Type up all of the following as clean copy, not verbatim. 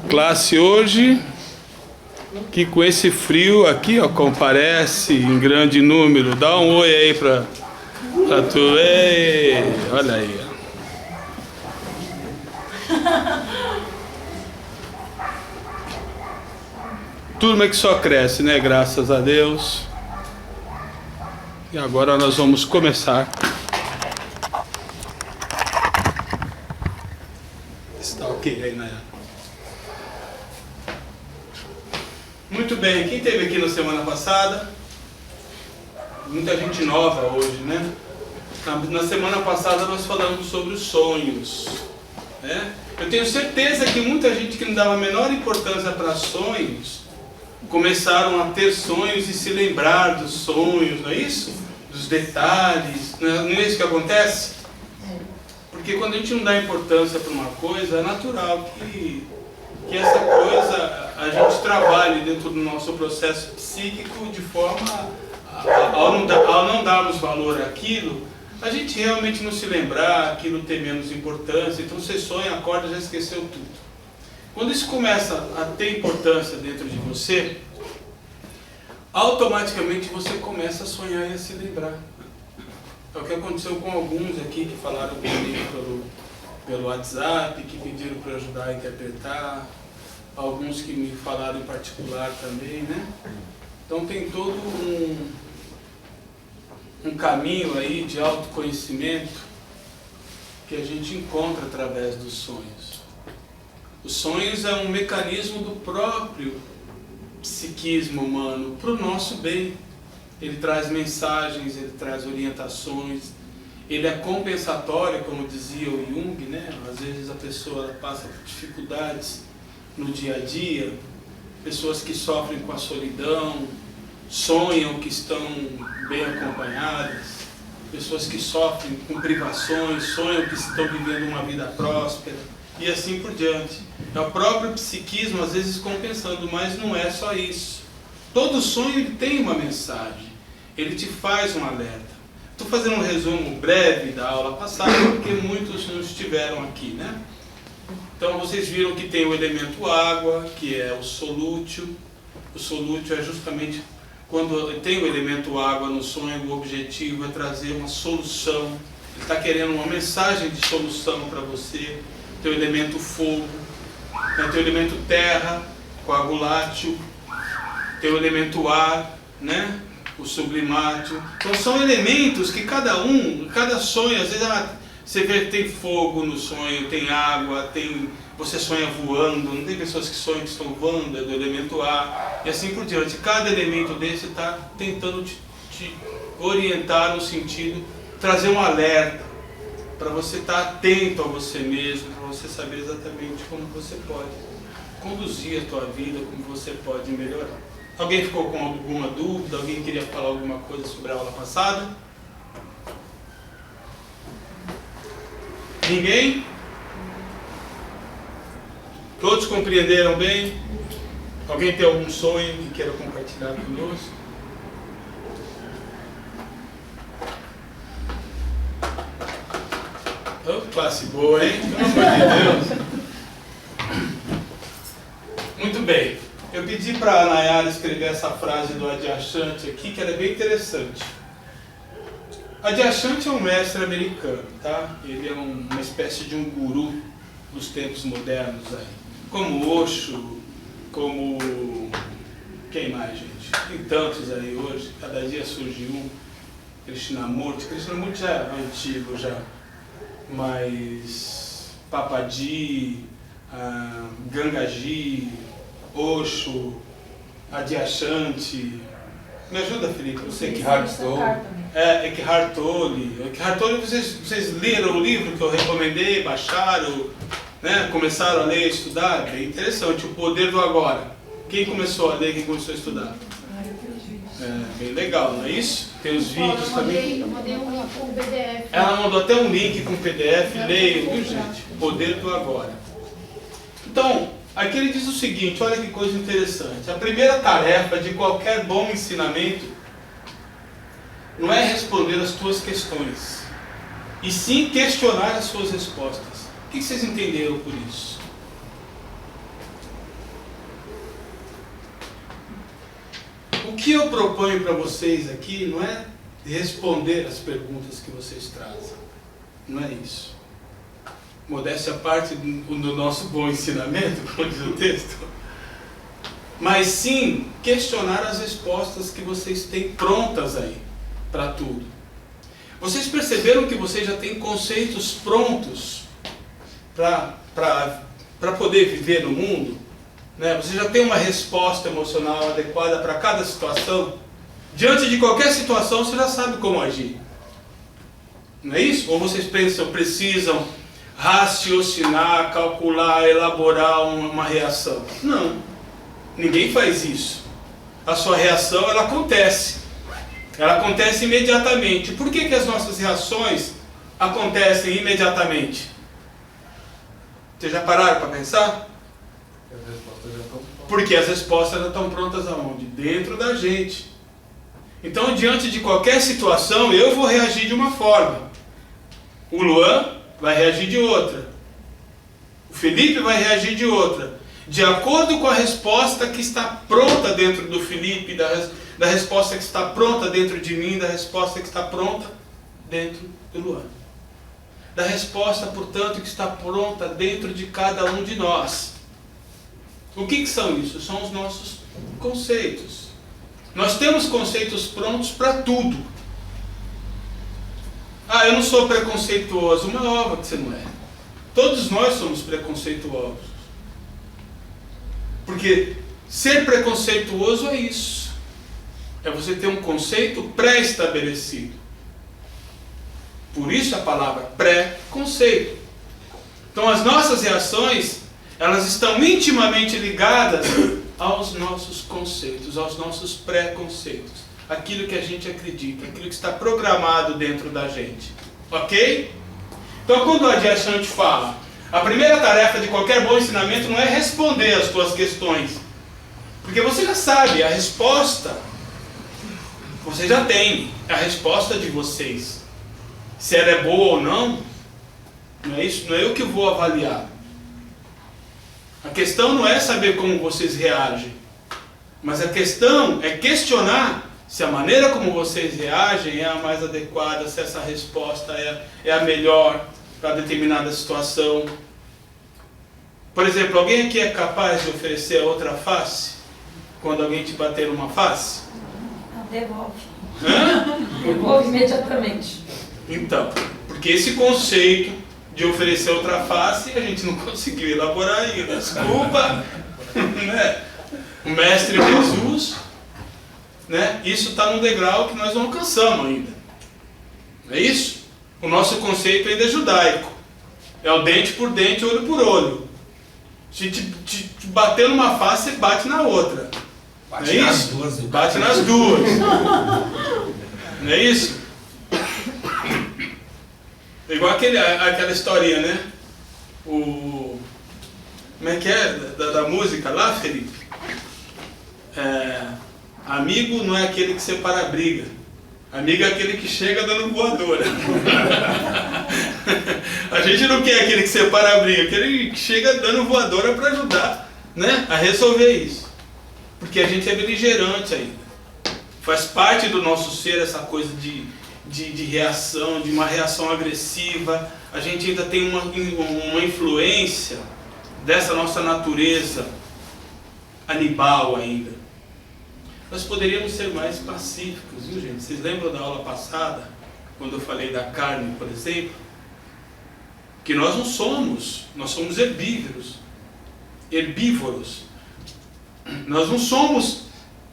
Classe hoje, que com esse frio aqui, ó, comparece em grande número. Dá um oi aí pra tu. Ei, olha aí, ó. Turma que só cresce, né? Graças a Deus. E agora nós vamos começar. Está ok aí, Nayara? Muito bem, quem esteve aqui na semana passada? Muita gente nova hoje, né? Na semana passada nós falamos sobre os sonhos, né? Eu tenho certeza que muita gente que não dava a menor importância para sonhos começaram a ter sonhos e se lembrar dos sonhos, não é isso? Dos detalhes, não é isso que acontece? Porque quando a gente não dá importância para uma coisa, é natural que essa coisa a gente trabalhe dentro do nosso processo psíquico de forma, ao não darmos valor àquilo, a gente realmente não se lembrar, aquilo ter menos importância. Então você sonha, acorda, já esqueceu tudo. Quando isso começa a ter importância dentro de você, automaticamente você começa a sonhar e a se lembrar. É o que aconteceu com alguns aqui que falaram comigo pelo WhatsApp, que pediram para eu ajudar a interpretar, alguns que me falaram em particular também, né? Então tem todo um caminho aí de autoconhecimento que a gente encontra através dos sonhos. Os sonhos é um mecanismo do próprio psiquismo humano para o nosso bem. Ele traz mensagens, ele traz orientações, ele é compensatório, como dizia o Jung, né? Às vezes a pessoa passa por dificuldades no dia a dia, pessoas que sofrem com a solidão, sonham que estão bem acompanhadas, pessoas que sofrem com privações, sonham que estão vivendo uma vida próspera, e assim por diante. É o próprio psiquismo às vezes compensando, mas não é só isso. Todo sonho ele tem uma mensagem, ele te faz um alerta. Estou fazendo um resumo breve da aula passada, porque muitos não estiveram aqui, né? Então vocês viram que tem o elemento água, que é o solútil. O solútil é justamente quando tem o elemento água no sonho, o objetivo é trazer uma solução. Ele está querendo uma mensagem de solução para você. Tem o elemento fogo, né? Tem o elemento terra, coagulátil. Tem o elemento ar, né? O sublimátil. Então são elementos que cada sonho, às vezes você vê que tem fogo no sonho, tem água, você sonha voando, não tem pessoas que sonham que estão voando, é do elemento ar, e assim por diante. Cada elemento desse está tentando te orientar no sentido, trazer um alerta, para você estar atento a você mesmo, para você saber exatamente como você pode conduzir a tua vida, como você pode melhorar. Alguém ficou com alguma dúvida? Alguém queria falar alguma coisa sobre a aula passada? Ninguém? Todos compreenderam bem? Alguém tem algum sonho que queira compartilhar conosco? Oh, classe boa, hein? Pelo amor de Deus! Muito bem. Eu pedi para a Nayara escrever essa frase do Adyashanti aqui, que era bem interessante. Adyashanti é um mestre americano, tá? Ele é uma espécie de um guru dos tempos modernos aí. Como Osho, como... quem mais, gente? Tem tantos aí hoje, cada dia surge um. Krishnamurti. Krishnamurti já é antigo já. Mas... Papaji, Gangaji, Osho, Adyashanti. Me ajuda, Felipe? Eu sei que Eckhart Tolle. Eckhart Tolle, vocês leram o livro que eu recomendei, baixaram, né? Começaram a ler e estudar? Bem interessante. O Poder do Agora. Quem começou a ler, quem começou a estudar? Bem legal, não é isso? Tem os vídeos também. Eu mandei um link com PDF. Ela mandou até um link com PDF. Leiam, viu, gente? Poder do Agora. Então, aqui ele diz o seguinte, olha que coisa interessante. A primeira tarefa de qualquer bom ensinamento não é responder as tuas questões, e sim questionar as suas respostas. O que vocês entenderam por isso? que eu proponho para vocês aqui não é responder as perguntas que vocês trazem. Não é isso. Modéstia à parte do nosso bom ensinamento, como diz o texto. Mas sim questionar as respostas que vocês têm prontas aí para tudo. Vocês perceberam que vocês já têm conceitos prontos para poder viver no mundo? Né? Você já tem uma resposta emocional adequada para cada situação? Diante de qualquer situação, você já sabe como agir. Não é isso? Ou vocês precisam raciocinar, calcular, elaborar uma reação? Não. Ninguém faz isso. A sua reação, ela acontece. Ela acontece imediatamente. Por que as nossas reações acontecem imediatamente? Vocês já pararam para pensar? Porque as respostas já estão prontas aonde? Dentro da gente. Então, diante de qualquer situação, eu vou reagir de uma forma. O Luan vai reagir de outra. O Felipe vai reagir de outra. De acordo com a resposta que está pronta dentro do Felipe, da resposta que está pronta dentro de mim, da resposta que está pronta dentro do Luan. Da resposta, portanto, que está pronta dentro de cada um de nós. O que são isso? São os nossos conceitos. Nós temos conceitos prontos para tudo. Ah, eu não sou preconceituoso. Uma ova que você não é. Todos nós somos preconceituosos. Porque ser preconceituoso é isso. É você ter um conceito pré-estabelecido. Por isso a palavra pré-conceito. Então as nossas reações, elas estão intimamente ligadas aos nossos conceitos, aos nossos pré-conceitos. Aquilo que a gente acredita, aquilo que está programado dentro da gente. Ok? Então quando o Adyashanti fala, a primeira tarefa de qualquer bom ensinamento não é responder às tuas questões. Porque você já sabe, a resposta, você já tem a resposta de vocês. Se ela é boa ou não, não é isso, não é eu que vou avaliar. A questão não é saber como vocês reagem, mas a questão é questionar se a maneira como vocês reagem é a mais adequada, se essa resposta é a melhor para determinada situação. Por exemplo, alguém aqui é capaz de oferecer a outra face quando alguém te bater uma face? Não, devolve. Hã? Devolve imediatamente. Então, porque esse conceito de oferecer outra face a gente não conseguiu elaborar ainda. Desculpa, né? O Mestre Jesus, né? Isso está num degrau que nós não alcançamos ainda. Não é isso? O nosso conceito ainda é judaico. É o dente por dente, olho por olho. Se te bater numa face, você bate na outra. Bate não é nas isso? duas. Bate nas duas. Não é isso? É igual aquela historinha, né? Como é que é? Da música lá, Felipe? Amigo não é aquele que separa a briga. Amigo é aquele que chega dando voadora. A gente não quer aquele que separa a briga, aquele que chega dando voadora para ajudar, né, a resolver isso. Porque a gente é beligerante ainda. Faz parte do nosso ser essa coisa de reação, de uma reação agressiva. A gente ainda tem uma influência dessa nossa natureza animal ainda. Nós poderíamos ser mais pacíficos, viu, gente? Vocês lembram da aula passada, quando eu falei da carne, por exemplo? Que nós somos herbívoros. Nós não somos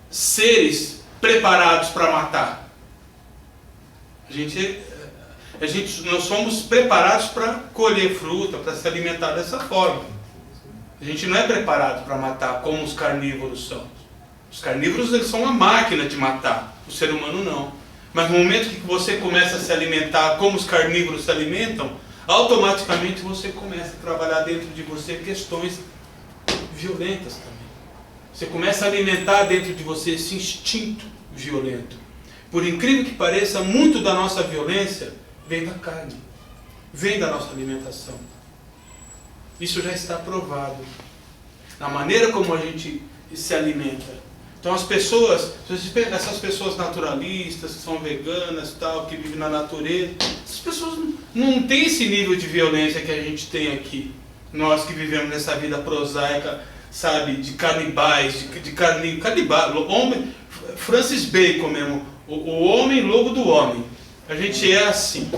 seres preparados para matar. Nós somos preparados para colher fruta, para se alimentar dessa forma. A gente não é preparado para matar como os carnívoros são. Os carnívoros, eles são uma máquina de matar, o ser humano não. Mas no momento que você começa a se alimentar como os carnívoros se alimentam, automaticamente você começa a trabalhar dentro de você questões violentas também. Você começa a alimentar dentro de você esse instinto violento. Por incrível que pareça, muito da nossa violência vem da carne, vem da nossa alimentação. Isso já está provado. Na maneira como a gente se alimenta. Então as pessoas, essas pessoas naturalistas, que são veganas, tal, que vivem na natureza, essas pessoas não têm esse nível de violência que a gente tem aqui. Nós que vivemos nessa vida prosaica, sabe, de canibais, homem, Francis Bacon mesmo, o homem lobo do homem. A gente é assim.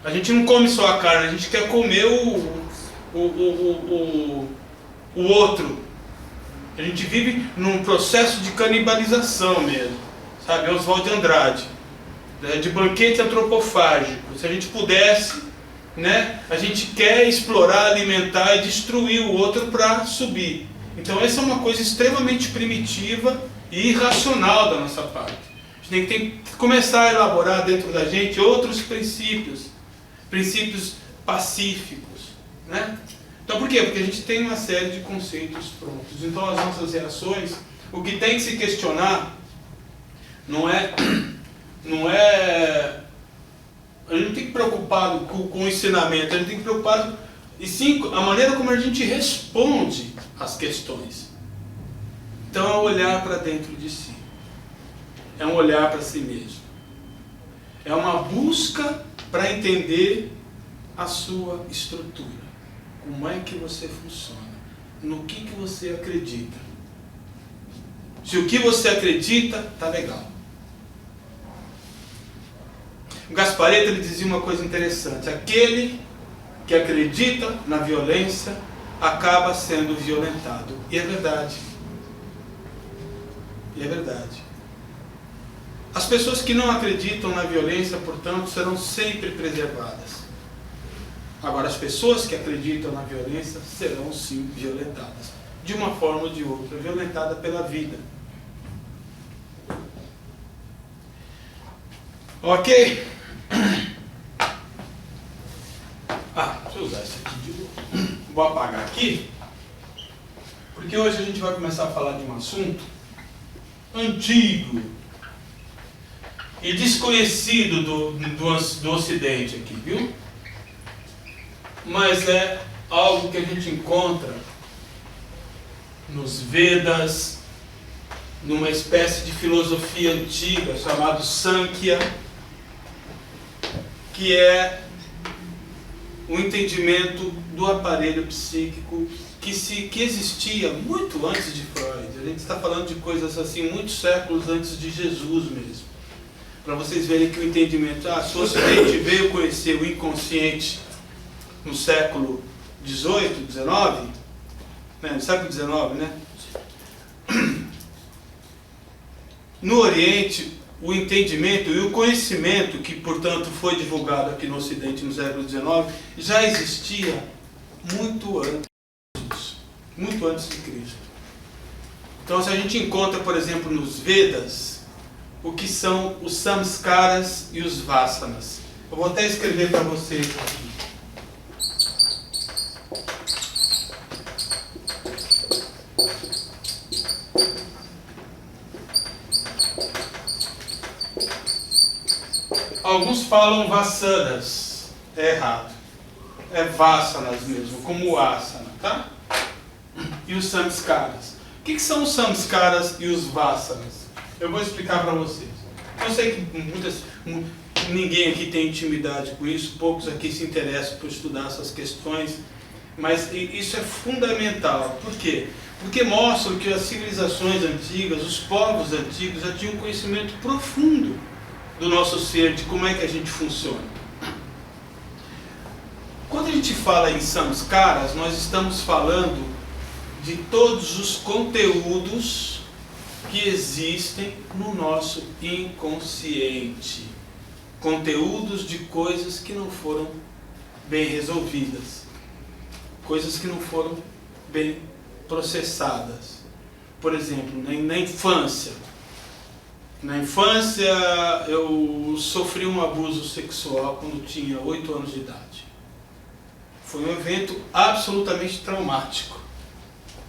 A gente não come só a carne, a gente quer comer o outro. A gente vive num processo de canibalização mesmo, sabe? Oswald de Andrade, de banquete antropofágico. Se a gente pudesse, né, a gente quer explorar, alimentar e destruir o outro para subir. Então essa é uma coisa extremamente primitiva e irracional da nossa parte. A gente tem que começar a elaborar dentro da gente outros princípios pacíficos, né? Então por quê? Porque a gente tem uma série de conceitos prontos. Então as nossas reações, o que tem que se questionar não é a gente não tem que preocupado com o ensinamento, a gente tem que preocupado e sim a maneira como a gente responde às questões. Então é um olhar para dentro de si, é um olhar para si mesmo, é uma busca para entender a sua estrutura. Como é que você funciona? No que você acredita? Se o que você acredita está legal. O Gasparetto ele dizia uma coisa interessante: aquele que acredita na violência acaba sendo violentado. E é verdade. E é verdade. As pessoas que não acreditam na violência, portanto, serão sempre preservadas. Agora, as pessoas que acreditam na violência serão sim violentadas, de uma forma ou de outra, violentada pela vida. Ok? Deixa eu usar isso aqui de novo. Vou apagar aqui, porque hoje a gente vai começar a falar de um assunto antigo e desconhecido do Ocidente aqui, viu? Mas é algo que a gente encontra nos Vedas, numa espécie de filosofia antiga chamada Sankhya, que é o entendimento do aparelho psíquico que existia muito antes de Freud. A gente está falando de coisas assim, muitos séculos antes de Jesus mesmo. Para vocês verem que o entendimento, se o Ocidente veio conhecer o inconsciente no século XVIII, XIX, no século XIX, né? No Oriente, o entendimento e o conhecimento que, portanto, foi divulgado aqui no Ocidente no século XIX, já existia muito antes de Cristo. Então, se a gente encontra, por exemplo, nos Vedas, o que são os samskaras e os vasanas. Eu vou até escrever para vocês aqui. Alguns falam vasanas, é errado. É vasanas mesmo, como o asana, tá? E os samskaras. O que são os samskaras e os vasanas? Eu vou explicar para vocês. Eu sei que ninguém aqui tem intimidade com isso, poucos aqui se interessam por estudar essas questões, mas isso é fundamental. Por quê? Porque mostram que as civilizações antigas, os povos antigos, já tinham um conhecimento profundo do nosso ser, de como é que a gente funciona. Quando a gente fala em samskaras, nós estamos falando de todos os conteúdos que existem no nosso inconsciente. Conteúdos de coisas que não foram bem resolvidas. Coisas que não foram bem processadas. Por exemplo, na infância. Na infância, eu sofri um abuso sexual quando tinha 8 anos de idade. Foi um evento absolutamente traumático.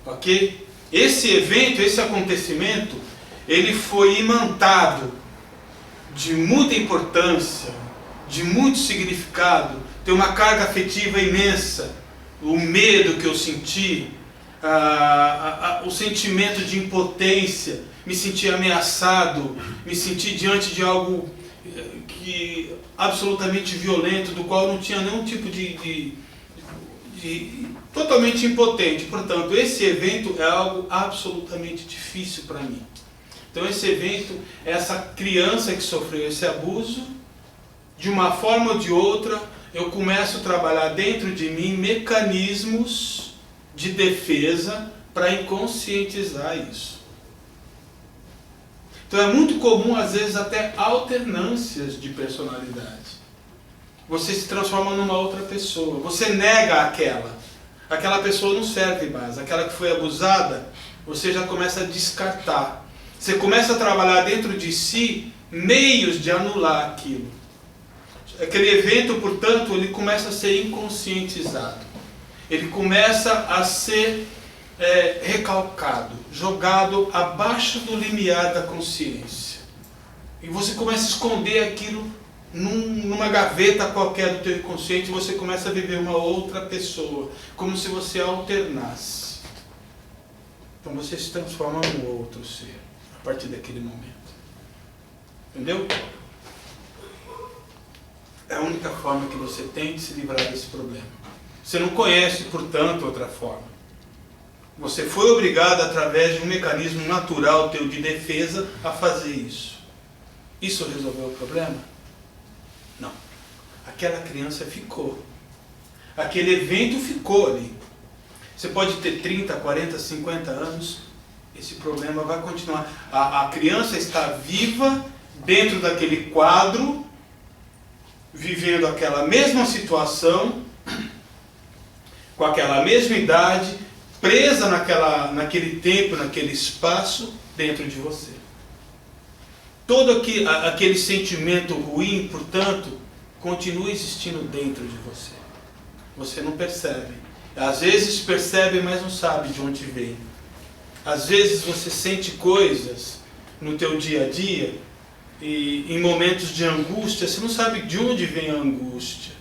Ok? Esse evento, esse acontecimento, ele foi imantado de muita importância, de muito significado, tem uma carga afetiva imensa. O medo que eu senti, o sentimento de impotência, me sentir ameaçado, me sentir diante de algo que absolutamente violento, do qual não tinha nenhum tipo de totalmente impotente. Portanto, esse evento é algo absolutamente difícil para mim. Então esse evento é essa criança que sofreu esse abuso, de uma forma ou de outra, eu começo a trabalhar dentro de mim mecanismos de defesa para inconscientizar isso. Então é muito comum, às vezes, até alternâncias de personalidade. Você se transforma numa outra pessoa, você nega aquela pessoa não serve mais, aquela que foi abusada, você já começa a descartar. Você começa a trabalhar dentro de si meios de anular aquilo. Aquele evento, portanto, ele começa a ser inconscientizado. Ele começa a ser recalcado, jogado abaixo do limiar da consciência. E você começa a esconder aquilo numa gaveta qualquer do teu inconsciente, e você começa a viver uma outra pessoa, como se você alternasse. Então você se transforma num outro ser, a partir daquele momento. Entendeu? É a única forma que você tem de se livrar desse problema. Você não conhece, portanto, outra forma. Você foi obrigado, através de um mecanismo natural teu de defesa, a fazer isso. Isso resolveu o problema? Não. Aquela criança ficou. Aquele evento ficou ali. Você pode ter 30, 40, 50 anos, esse problema vai continuar. A criança está viva dentro daquele quadro, vivendo aquela mesma situação, com aquela mesma idade, presa naquele tempo, naquele espaço, dentro de você. Todo aquele sentimento ruim, portanto, continua existindo dentro de você. Você não percebe. Às vezes percebe, mas não sabe de onde vem. Às vezes você sente coisas no teu dia a dia, e em momentos de angústia, você não sabe de onde vem a angústia.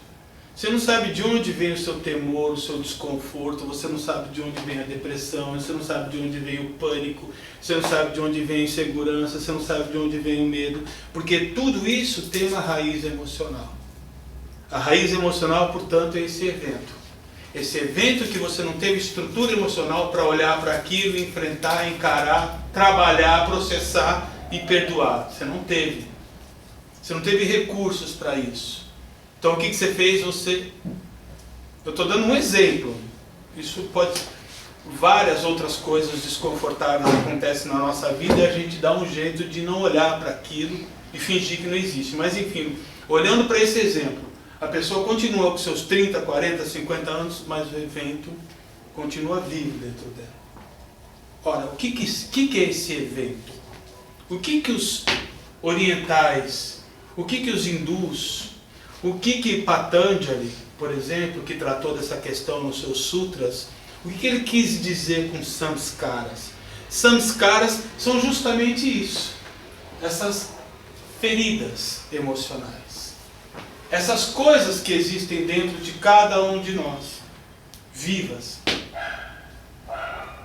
Você não sabe de onde vem o seu temor, o seu desconforto, você não sabe de onde vem a depressão, você não sabe de onde vem o pânico, você não sabe de onde vem a insegurança, você não sabe de onde vem o medo, porque tudo isso tem uma raiz emocional. A raiz emocional, portanto, é esse evento. Esse evento que você não teve estrutura emocional para olhar para aquilo, enfrentar, encarar, trabalhar, processar e perdoar. Você não teve. Você não teve recursos para isso. Então o que você fez? Eu estou dando um exemplo. Isso pode... Várias outras coisas desconfortáveis acontecem na nossa vida e a gente dá um jeito de não olhar para aquilo e fingir que não existe. Mas enfim, olhando para esse exemplo, a pessoa continua com seus 30, 40, 50 anos, mas o evento continua vivo dentro dela. Ora, o que é esse evento? O que os orientais, o que os hindus, o que Patanjali, por exemplo, que tratou dessa questão nos seus sutras, o que ele quis dizer com samskaras? Samskaras são justamente isso, essas feridas emocionais, essas coisas que existem dentro de cada um de nós, vivas,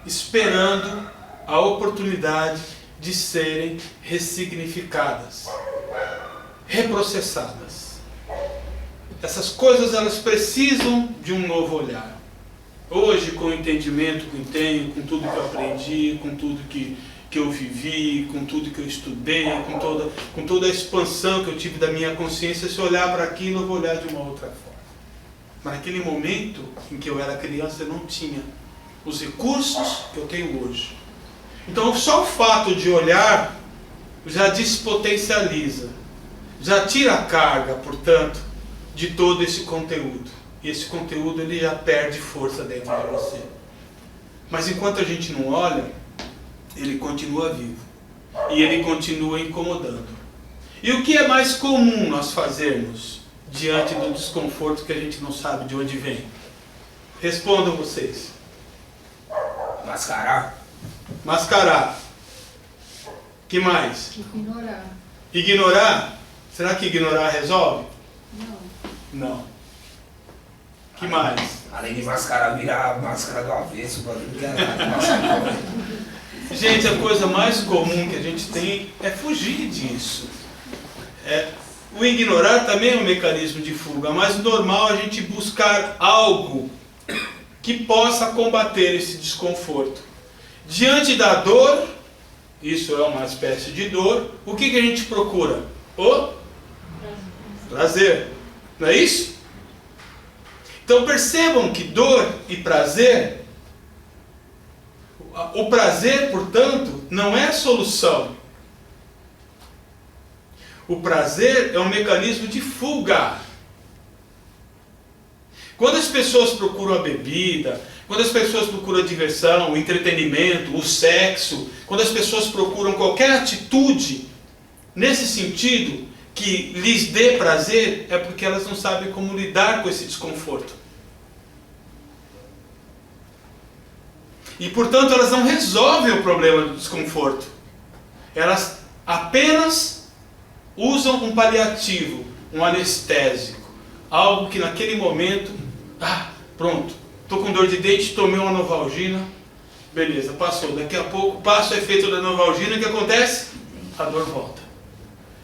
esperando a oportunidade de serem ressignificadas, reprocessadas. Essas coisas, elas precisam de um novo olhar. Hoje, com o entendimento que eu tenho, com tudo que eu aprendi, com tudo que eu vivi, com tudo que eu estudei, com toda a expansão que eu tive da minha consciência, se eu olhar para aquilo, eu vou olhar de uma outra forma. Mas naquele momento em que eu era criança, eu não tinha os recursos que eu tenho hoje. Então, só o fato de olhar já despotencializa, já tira a carga, portanto, de todo esse conteúdo. E esse conteúdo, ele já perde força dentro de você. Mas enquanto a gente não olha, ele continua vivo. E ele continua incomodando. E o que é mais comum nós fazermos diante do desconforto que a gente não sabe de onde vem? Respondam vocês. Mascarar. Mascarar. Que mais? Ignorar. Ignorar? Será que ignorar resolve? Não. Não. Que mais? Além de mascarar, virar a máscara do avesso, para tudo que é mascarar. Gente, a coisa mais comum que a gente tem é fugir disso. O ignorar também é um mecanismo de fuga, mas o normal é a gente buscar algo que possa combater esse desconforto. Diante da dor, isso é uma espécie de dor, o que a gente procura? O prazer. Não é isso? Então percebam que dor e prazer, o prazer, portanto, não é a solução. O prazer é um mecanismo de fuga. Quando as pessoas procuram a bebida, quando as pessoas procuram a diversão, o entretenimento, o sexo, quando as pessoas procuram qualquer atitude nesse sentido que lhes dê prazer, é porque elas não sabem como lidar com esse desconforto. E, portanto, elas não resolvem o problema do desconforto. Elas apenas usam um paliativo, um anestésico. Algo que naquele momento, pronto, estou com dor de dente, tomei uma Novalgina, beleza, passou. Daqui a pouco passa o efeito da Novalgina, o que acontece? A dor volta.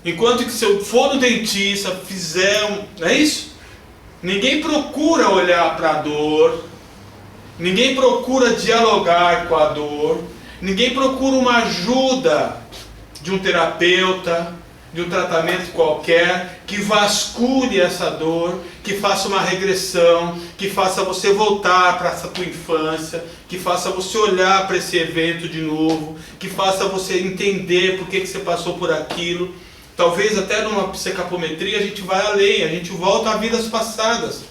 Enquanto que se eu for no dentista, fizer não é isso? Ninguém procura olhar para a dor, ninguém procura dialogar com a dor, ninguém procura uma ajuda de um terapeuta, de um tratamento qualquer, que vasculhe essa dor, que faça uma regressão, que faça você voltar para essa tua infância, que faça você olhar para esse evento de novo, que faça você entender por que você passou por aquilo. Talvez até numa psicometria a gente vai além, a gente volta a vidas passadas,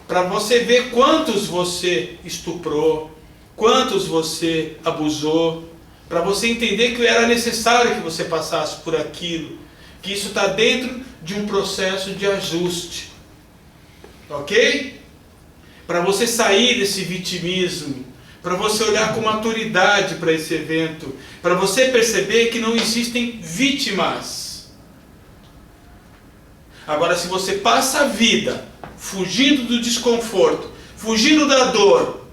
para você ver quantos você estuprou, quantos você abusou, para você entender que era necessário que você passasse por aquilo, que isso está dentro de um processo de ajuste, ok? Para você sair desse vitimismo, para você olhar com maturidade para esse evento, para você perceber que não existem vítimas. Agora, se você passa a vida fugindo do desconforto, fugindo da dor,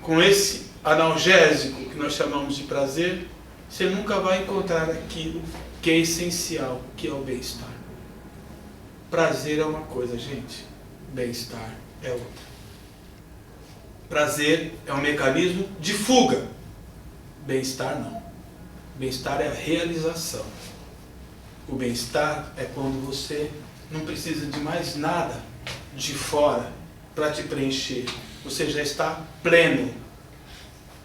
com esse analgésico que nós chamamos de prazer, você nunca vai encontrar aquilo que é essencial, que é o bem-estar. Prazer é uma coisa, gente. Bem-estar é outra. Prazer é um mecanismo de fuga. Bem-estar não. Bem-estar é a realização. O bem-estar é quando você não precisa de mais nada de fora para te preencher. Você já está pleno.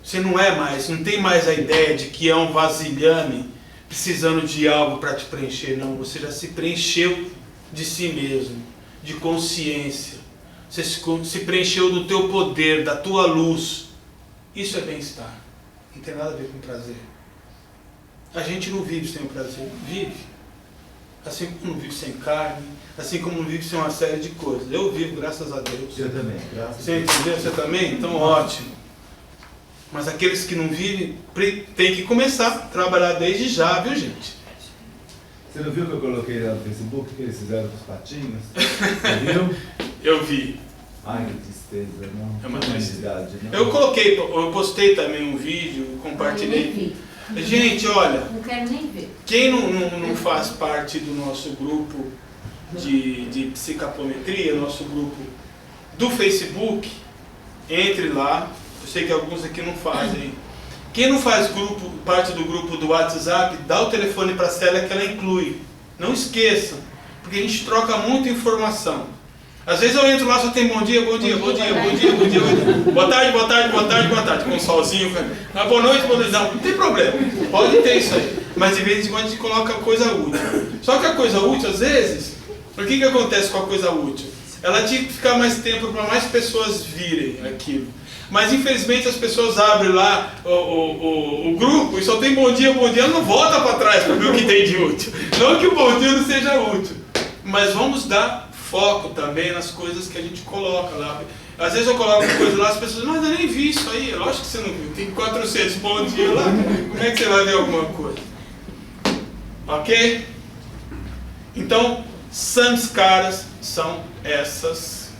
Você não tem mais a ideia de que é um vasilhame precisando de algo para te preencher. Não, você já se preencheu de si mesmo, de consciência. Você se preencheu do teu poder, da tua luz. Isso é bem-estar. Não tem nada a ver com prazer. A gente não vive sem o prazer. Vive. Assim como não vive sem carne, assim como não vive sem uma série de coisas. Eu vivo, graças a Deus. Eu também, graças a Deus. Você entendeu? Você também? Então, ótimo. Mas aqueles que não vivem, tem que começar a trabalhar desde já, viu, gente? Você não viu que eu coloquei lá no Facebook que eles fizeram com os patinhos? Você viu? Eu vi. Ai, que tristeza, não. É uma tristeza. Não. Eu postei também um vídeo, compartilhei. Eu nem vi. Gente, olha, Não quero nem ver. quem não faz parte do nosso grupo de psicometria, nosso grupo do Facebook, entre lá. Eu sei que alguns aqui não fazem. Quem não faz parte do grupo do WhatsApp, dá o telefone para a Célia que ela inclui. Não esqueçam, porque a gente troca muita informação. Às vezes eu entro lá, só tem bom dia, bom dia, bom dia, bom dia, bom dia, bom dia. Boa tarde, boa tarde, boa tarde, boa tarde. Com um solzinho. Boa noite, boa noite. Não tem problema. Pode ter isso aí. Mas de vez em quando a gente coloca coisa útil. Só que a coisa útil, às vezes, o que acontece com a coisa útil? Ela tinha que ficar mais tempo para mais pessoas virem aquilo. Mas infelizmente as pessoas abrem lá o grupo e só tem bom dia, ela não volta para trás para ver o que tem de útil. Não que o bom dia não seja útil, mas vamos dar foco também nas coisas que a gente coloca lá. Às vezes eu coloco coisa lá, as pessoas, mas eu nem vi isso aí. Lógico que você não viu, tem 400 bom dia lá, como é que você vai ver alguma coisa? Ok? Então, samskaras são essas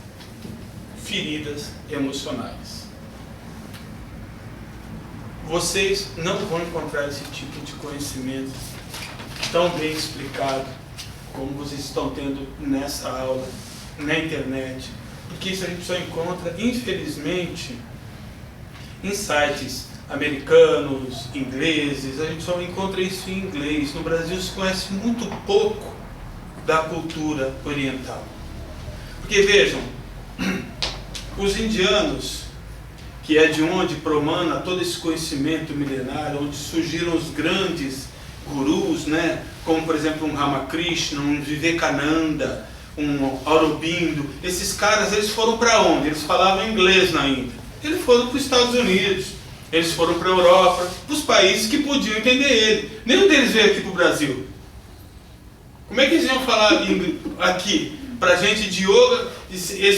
feridas emocionais. vocês não vão encontrar esse tipo de conhecimento tão bem explicado como vocês estão tendo nessa aula, na internet. Porque isso a gente só encontra, infelizmente, em sites americanos, ingleses. A gente só encontra isso em inglês. No Brasil se conhece muito pouco da cultura oriental. Porque vejam, os indianos, que é de onde promana todo esse conhecimento milenário, onde surgiram os grandes gurus, né? Como por exemplo um Ramakrishna, um Vivekananda, um Aurobindo. Esses caras, eles foram para onde? Eles falavam inglês na Índia. Eles foram para os Estados Unidos, eles foram para a Europa, para os países que podiam entender ele. Nenhum deles veio aqui para o Brasil. Como é que eles iam falar aqui para gente de yoga,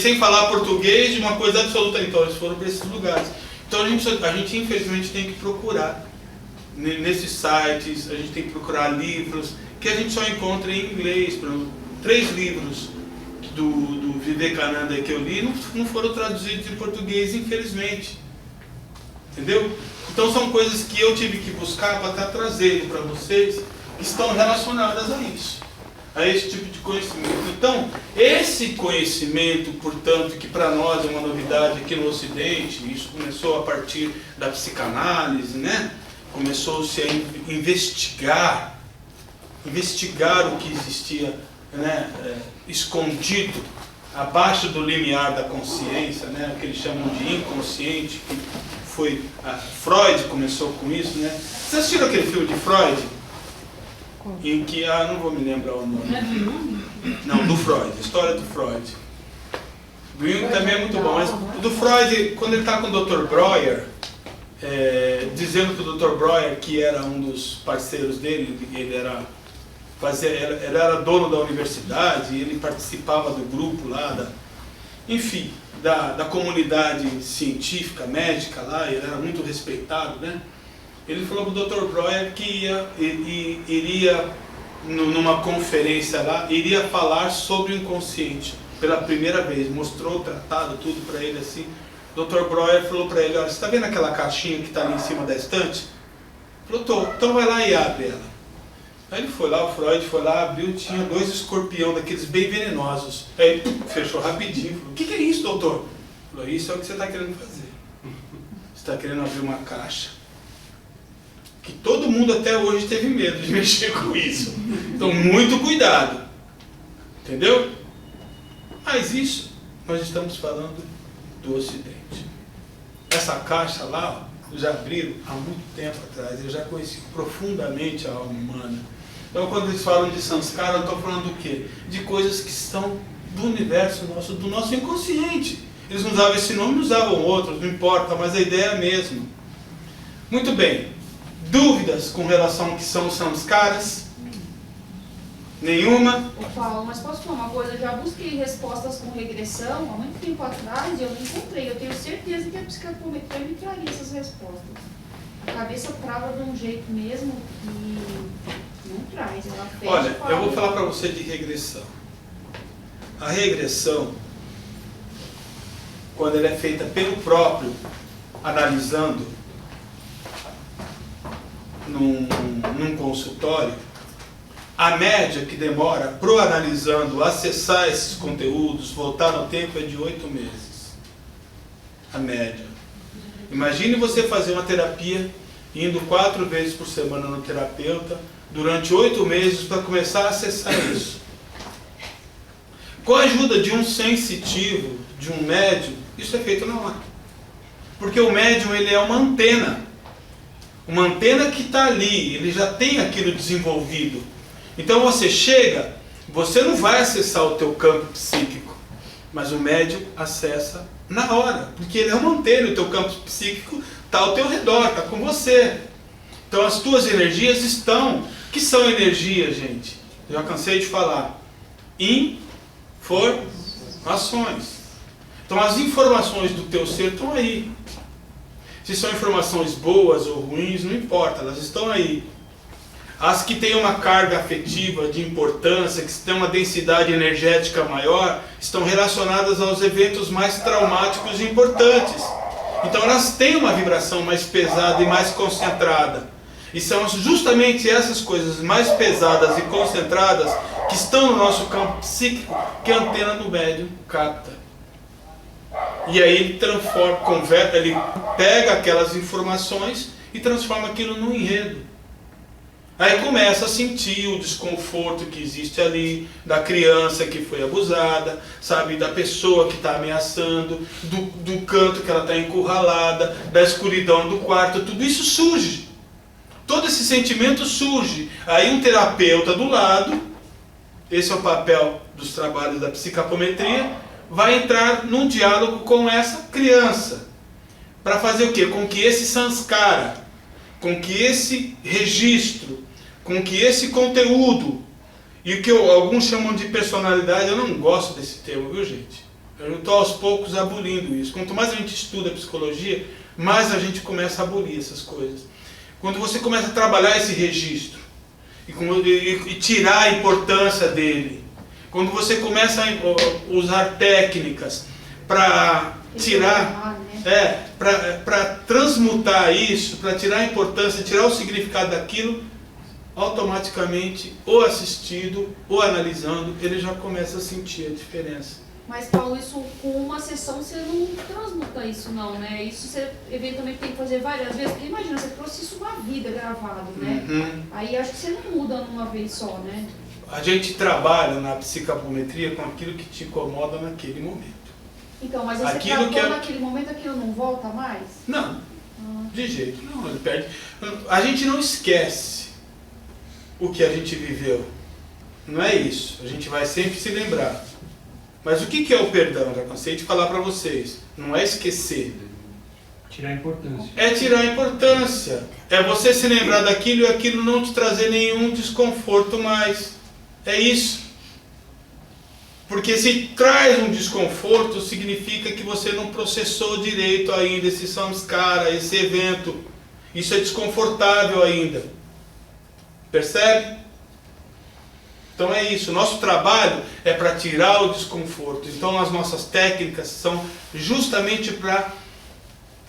sem falar português, de uma coisa absoluta? Então eles foram para esses lugares. Então a gente infelizmente tem que procurar nesses sites, a gente tem que procurar livros que a gente só encontra em inglês. Por exemplo, 3 livros do Vivekananda que eu li não foram traduzidos em português, infelizmente. Entendeu? Então são coisas que eu tive que buscar para estar trazendo para vocês, que estão relacionadas a isso, a esse tipo de conhecimento. Então, esse conhecimento, portanto, que para nós é uma novidade aqui no Ocidente, isso começou a partir da psicanálise, né? Começou-se a investigar o que existia, né, escondido abaixo do limiar da consciência, né, o que eles chamam de inconsciente, que foi Freud começou com isso, né? Vocês assistiram aquele filme de Freud? Em que, não vou me lembrar o nome. Não, do Freud, a história do Freud. Do Jung também é muito bom, mas do Freud, quando ele está com o Dr. Breuer, dizendo para o Dr. Breuer, que era um dos parceiros dele, ele era dono da universidade, ele participava do grupo lá, enfim, da comunidade científica, médica lá, ele era muito respeitado, né? Ele falou para o Dr. Breuer que iria, numa conferência lá, iria falar sobre o inconsciente pela primeira vez, mostrou o tratado, tudo para ele assim. O Dr. Breuer falou para ele: olha, você está vendo aquela caixinha que está ali em cima da estante? Ele falou: tô, então vai lá e abre ela. Aí ele foi lá, o Freud foi lá, abriu, tinha 2 escorpião daqueles bem venenosos. Aí fechou rapidinho, falou: o que é isso, doutor? Ele falou: isso é o que você está querendo fazer. Você está querendo abrir uma caixa que todo mundo até hoje teve medo de mexer com isso. Então, muito cuidado. Entendeu? Mas isso, nós estamos falando do Ocidente. Essa caixa lá, já abriram há muito tempo atrás. Eu já conheci profundamente a alma humana. Então, quando eles falam de samskara, eu estou falando do quê? De coisas que estão do universo nosso, do nosso inconsciente. Eles não usavam esse nome, não usavam outros, não importa, mas a ideia é a mesma. Muito bem. Dúvidas com relação ao que são os samskaras? Nenhuma? Ô Paulo, mas posso falar uma coisa? Eu já busquei respostas com regressão há muito tempo atrás e eu não encontrei. Eu tenho certeza que a psicometria me traria essas respostas. A cabeça trava de um jeito mesmo que não traz. Ela fecha. Olha, eu vou falar para você de regressão. A regressão, quando ela é feita pelo próprio, analisando num consultório, a média que demora pro analisando acessar esses conteúdos, voltar no tempo, é de 8 meses. A média. Imagine você fazer uma terapia indo 4 vezes por semana no terapeuta durante 8 meses para começar a acessar isso. Com a ajuda de um sensitivo, de um médium, isso é feito na hora. Porque o médium, ele é uma antena que está ali, ele já tem aquilo desenvolvido. Então você chega, você não vai acessar o teu campo psíquico, mas o médium acessa na hora, porque ele é uma antena, o teu campo psíquico está ao teu redor, está com você. Então as tuas energias estão. Que são energias, gente? Eu já cansei de falar. Informações. Então as informações do teu ser estão aí. Se são informações boas ou ruins, não importa, elas estão aí. As que têm uma carga afetiva de importância, que têm uma densidade energética maior, estão relacionadas aos eventos mais traumáticos e importantes. Então elas têm uma vibração mais pesada e mais concentrada. E são justamente essas coisas mais pesadas e concentradas que estão no nosso campo psíquico que a antena do médium capta. E aí ele transforma, converte, ele pega aquelas informações e transforma aquilo num enredo. Aí começa a sentir o desconforto que existe ali, da criança que foi abusada, sabe, da pessoa que está ameaçando, do canto que ela está encurralada, da escuridão do quarto, tudo isso surge. Todo esse sentimento surge. Aí um terapeuta do lado, esse é o papel dos trabalhos da psicometria, vai entrar num diálogo com essa criança. Para fazer o quê? Com que esse sanskara, com que esse registro, com que esse conteúdo, e o que alguns chamam de personalidade, eu não gosto desse termo, viu gente? Eu estou aos poucos abolindo isso. Quanto mais a gente estuda a psicologia, mais a gente começa a abolir essas coisas. Quando você começa a trabalhar esse registro, e tirar a importância dele, quando você começa a usar técnicas para tirar, para transmutar isso, para tirar a importância, tirar o significado daquilo, automaticamente, ou assistido, ou analisando, ele já começa a sentir a diferença. Mas Paulo, isso com uma sessão você não transmuta isso não, né? Isso você eventualmente tem que fazer várias vezes, porque imagina, você trouxe isso uma vida gravado, né? Uhum. Aí acho que você não muda numa vez só, né? A gente trabalha na psicometria com aquilo que te incomoda naquele momento. Então, mas você Aquilo tratou naquele momento, aquilo não volta mais? Não, de jeito não, ele perde. A gente não esquece o que a gente viveu. Não é isso. A gente vai sempre se lembrar. Mas o que é o perdão? Já cansei de falar para vocês. Não é esquecer. Tirar a importância. É tirar a importância. É você se lembrar daquilo e aquilo não te trazer nenhum desconforto mais. É isso. Porque se traz um desconforto, significa que você não processou direito ainda esse samskara, esse evento. Isso é desconfortável ainda. Percebe? Então é isso, nosso trabalho é para tirar o desconforto. Então as nossas técnicas são justamente para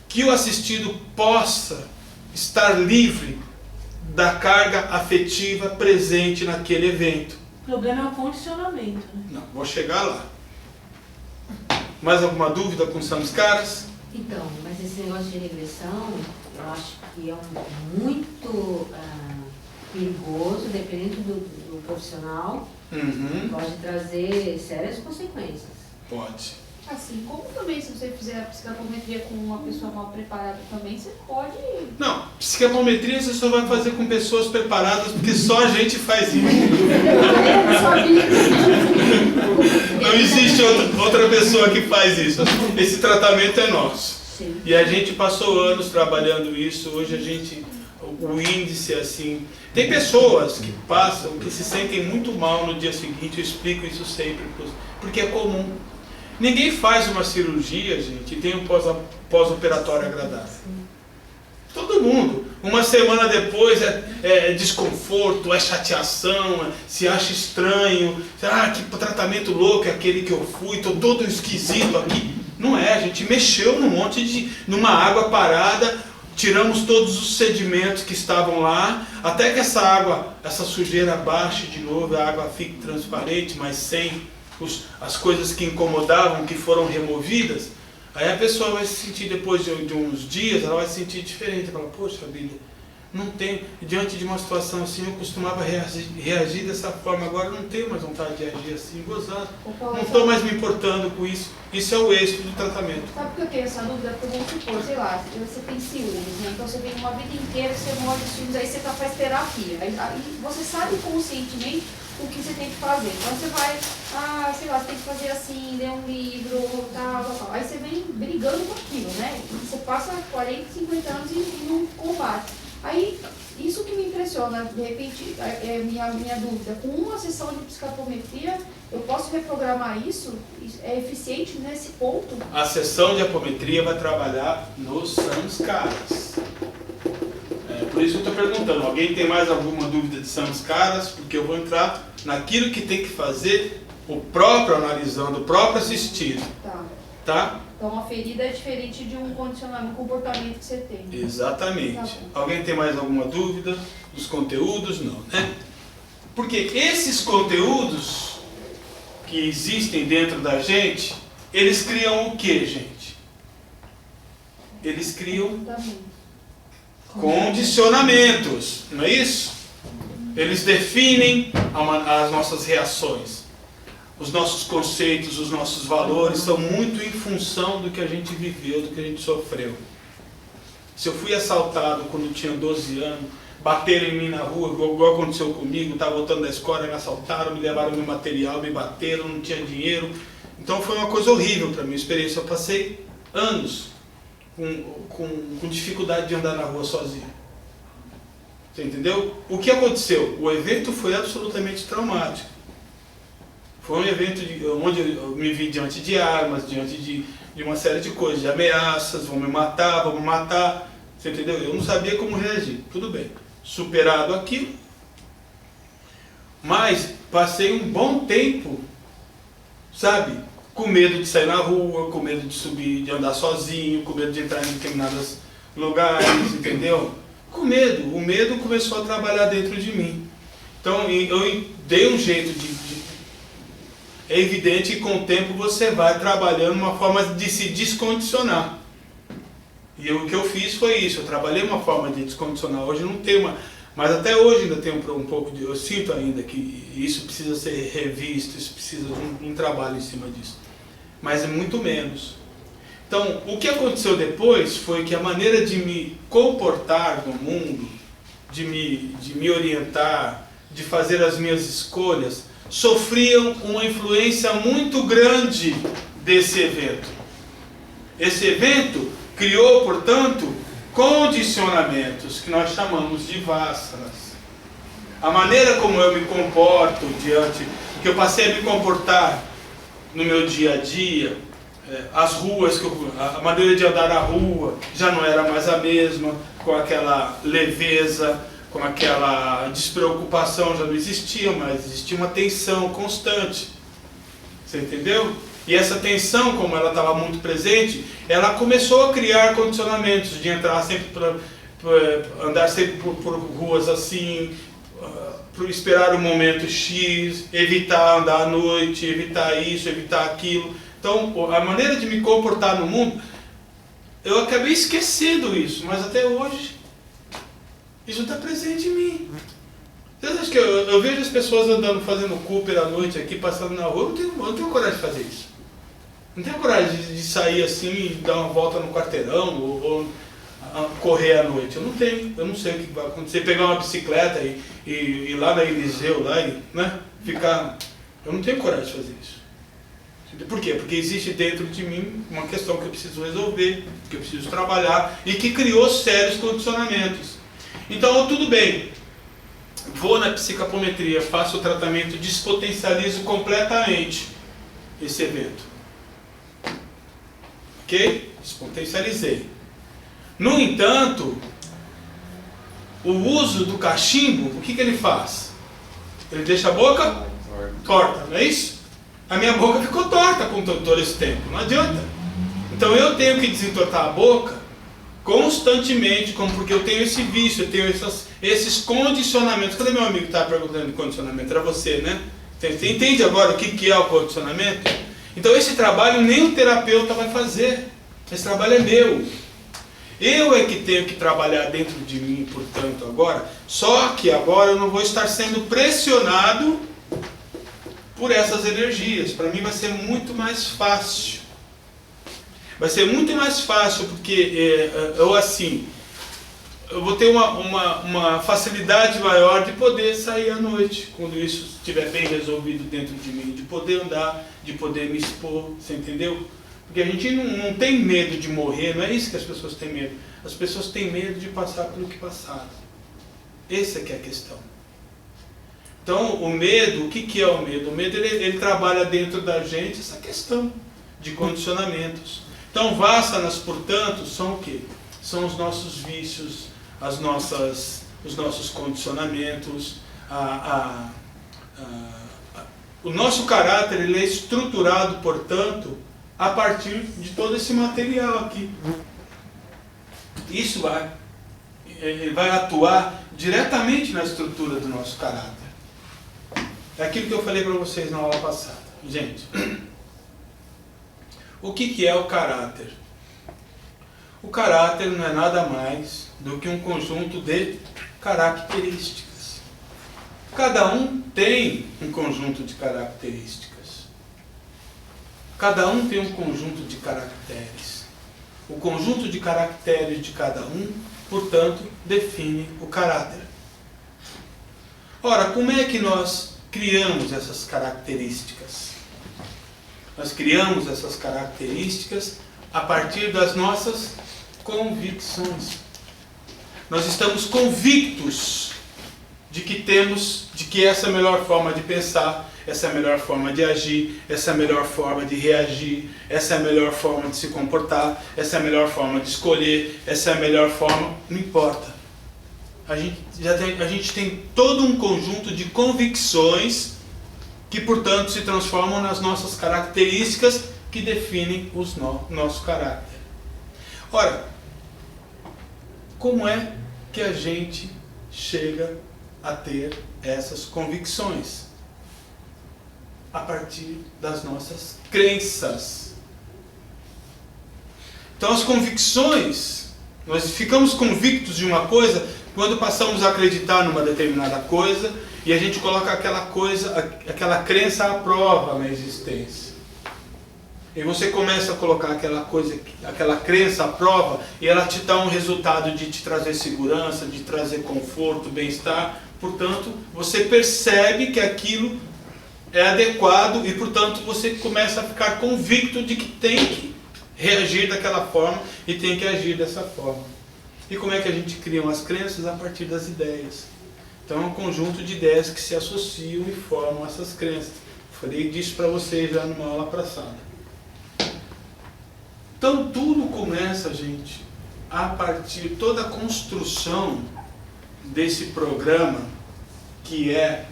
que o assistido possa estar livre da carga afetiva presente naquele evento. O problema é o condicionamento, né? Não, vou chegar lá. Mais alguma dúvida com samskaras? Então, mas esse negócio de regressão, eu acho que é muito perigoso, dependendo do profissional, pode trazer sérias consequências. Pode. Assim, como também se você fizer a psicometria com uma pessoa mal preparada também, você pode... Não, psicometria você só vai fazer com pessoas preparadas, porque só a gente faz isso. Não existe outra pessoa que faz isso. Esse tratamento é nosso. Sim. E a gente passou anos trabalhando isso. Hoje a gente, o índice assim... Tem pessoas que passam, que se sentem muito mal no dia seguinte. Eu explico isso sempre, porque é comum. Ninguém faz uma cirurgia, gente, e tem um pós-operatório agradável. Todo mundo. Uma semana depois é desconforto, é chateação, se acha estranho. Que tratamento louco é aquele que eu fui, estou todo esquisito aqui. Não é, a gente mexeu numa água parada, tiramos todos os sedimentos que estavam lá, até que essa sujeira baixe de novo, a água fique transparente, mas sem as coisas que incomodavam, que foram removidas. Aí a pessoa vai se sentir, depois de uns dias, ela vai se sentir diferente. Ela fala, poxa vida, não tenho, diante de uma situação assim, eu costumava reagir dessa forma, agora não tenho mais vontade de agir assim, gozado. Não estou mais me importando com isso. Isso é o êxito do tratamento. Sabe por que eu tenho essa dúvida? Porque vamos supor, sei lá, você tem ciúmes, né? Então você vem uma vida inteira, você morre de ciúmes, aí você faz terapia. Aí você sabe conscientemente o que você tem que fazer. Então você vai, sei lá, você tem que fazer assim, ler um livro, tal. Aí você vem brigando com aquilo, né? E você passa 40, 50 anos e não combate. Aí, isso que me impressiona, de repente, é minha dúvida. Com uma sessão de psicometria, eu posso reprogramar isso? É eficiente nesse ponto? A sessão de apometria vai trabalhar nos samskaras. Por isso que eu estou perguntando, alguém tem mais alguma dúvida de samskaras? Porque eu vou entrar naquilo que tem que fazer o próprio analisando, o próprio assistido. Tá. Tá? Então uma ferida é diferente de um condicionamento, um comportamento que você tem. Exatamente. Tá bom. Alguém tem mais alguma dúvida dos conteúdos? Não, né? Porque esses conteúdos que existem dentro da gente, eles criam o que, gente? Eles criam condicionamentos, não é isso? Eles definem as nossas reações. Os nossos conceitos, os nossos valores são muito em função do que a gente viveu, do que a gente sofreu. Se eu fui assaltado quando eu tinha 12 anos, bateram em mim na rua, igual aconteceu comigo, estava voltando da escola, me assaltaram, me levaram meu material, me bateram, não tinha dinheiro. Então foi uma coisa horrível para mim, a experiência. Eu passei anos com dificuldade de andar na rua sozinho. Você entendeu? O que aconteceu? O evento foi absolutamente traumático. Foi um evento onde eu me vi diante de armas, diante de uma série de coisas, de ameaças, vão me matar, você entendeu? Eu não sabia como reagir, tudo bem. Superado aquilo, mas passei um bom tempo, sabe? Com medo de sair na rua, com medo de subir, de andar sozinho, com medo de entrar em determinados lugares, entendeu? Com medo, o medo começou a trabalhar dentro de mim. Então eu dei um jeito É evidente que com o tempo você vai trabalhando uma forma de se descondicionar. E o que eu fiz foi isso, eu trabalhei uma forma de descondicionar. Hoje eu não tenho uma, mas até hoje ainda tenho um pouco de, eu sinto ainda que isso precisa ser revisto, isso precisa de um trabalho em cima disso. Mas é muito menos. Então, o que aconteceu depois foi que a maneira de me comportar no mundo, de me orientar, de fazer as minhas escolhas, sofriam uma influência muito grande desse evento. Esse evento criou, portanto, condicionamentos que nós chamamos de vássanas. A maneira como eu me comporto que eu passei a me comportar no meu dia a dia, as ruas, a maneira de andar na rua já não era mais a mesma, com aquela leveza, com aquela despreocupação, já não existia mais, existia uma tensão constante. Você entendeu? E essa tensão, como ela estava muito presente, ela começou a criar condicionamentos de entrar sempre andar sempre por ruas assim, esperar o momento X, evitar andar à noite, evitar isso, evitar aquilo. Então, a maneira de me comportar no mundo, eu acabei esquecendo isso, mas até hoje isso está presente em mim. Vocês acham que eu vejo as pessoas andando, fazendo Cooper à noite aqui, passando na rua, eu não tenho coragem de fazer isso. Não tenho coragem de sair assim e dar uma volta no quarteirão ou correr à noite. Eu não tenho, eu não sei o que vai acontecer. Pegar uma bicicleta e ir lá na Eliseu, lá e ficar... Eu não tenho coragem de fazer isso. Por quê? Porque existe dentro de mim uma questão que eu preciso resolver, que eu preciso trabalhar e que criou sérios condicionamentos. Então, tudo bem, vou na psicometria, faço o tratamento, despotencializo completamente esse evento. Ok? Despotencializei. No entanto, o uso do cachimbo, o que ele faz? Ele deixa a boca torta, não é isso? A minha boca ficou torta com todo esse tempo, não adianta. Então eu tenho que desentortar a boca constantemente, porque eu tenho esse vício, eu tenho esses condicionamentos. Cadê meu amigo que estava perguntando de condicionamento? Era você, né? Você entende agora o que é o condicionamento? Então esse trabalho nem o terapeuta vai fazer. Esse trabalho é meu. Eu é que tenho que trabalhar dentro de mim, portanto, agora. Só que agora eu não vou estar sendo pressionado por essas energias. Para mim vai ser muito mais fácil. Vai ser muito mais fácil porque eu vou ter uma facilidade maior de poder sair à noite, quando isso estiver bem resolvido dentro de mim, de poder andar, de poder me expor, você entendeu? Porque a gente não tem medo de morrer, não é isso que as pessoas têm medo. As pessoas têm medo de passar pelo que passaram. Essa que é a questão. Então, o medo, o que é o medo? O medo, ele trabalha dentro da gente essa questão de condicionamentos. Então, vássanas, portanto, são o quê? São os nossos vícios, os nossos condicionamentos, o nosso caráter ele é estruturado, portanto, a partir de todo esse material aqui. Isso ele vai atuar diretamente na estrutura do nosso caráter. É aquilo que eu falei para vocês na aula passada. Gente, o que é o caráter? O caráter não é nada mais do que um conjunto de características. Cada um tem um conjunto de características. Cada um tem um conjunto de caracteres. O conjunto de caracteres de cada um, portanto, define o caráter. Ora, como é que nós criamos essas características? Nós criamos essas características a partir das nossas convicções. Nós estamos convictos de que essa é a melhor forma de pensar, essa é a melhor forma de agir, essa é a melhor forma de reagir, essa é a melhor forma de se comportar, essa é a melhor forma de escolher, essa é a melhor forma, não importa. A gente tem todo um conjunto de convicções que, portanto, se transformam nas nossas características que definem o nosso caráter. Ora, como é que a gente chega a ter essas convicções? A partir das nossas crenças. Então, as convicções, nós ficamos convictos de uma coisa quando passamos a acreditar numa determinada coisa e a gente coloca aquela crença à prova na existência. E você começa a colocar aquela crença à prova e ela te dá um resultado de te trazer segurança, de trazer conforto, bem-estar. Portanto, você percebe que aquilo é adequado e, portanto, você começa a ficar convicto de que tem que reagir daquela forma e tem que agir dessa forma. E como é que a gente cria as crenças? A partir das ideias. Então é um conjunto de ideias que se associam e formam essas crenças. Falei disso para vocês já numa aula passada. Então tudo começa, gente, a partir de toda a construção desse programa que é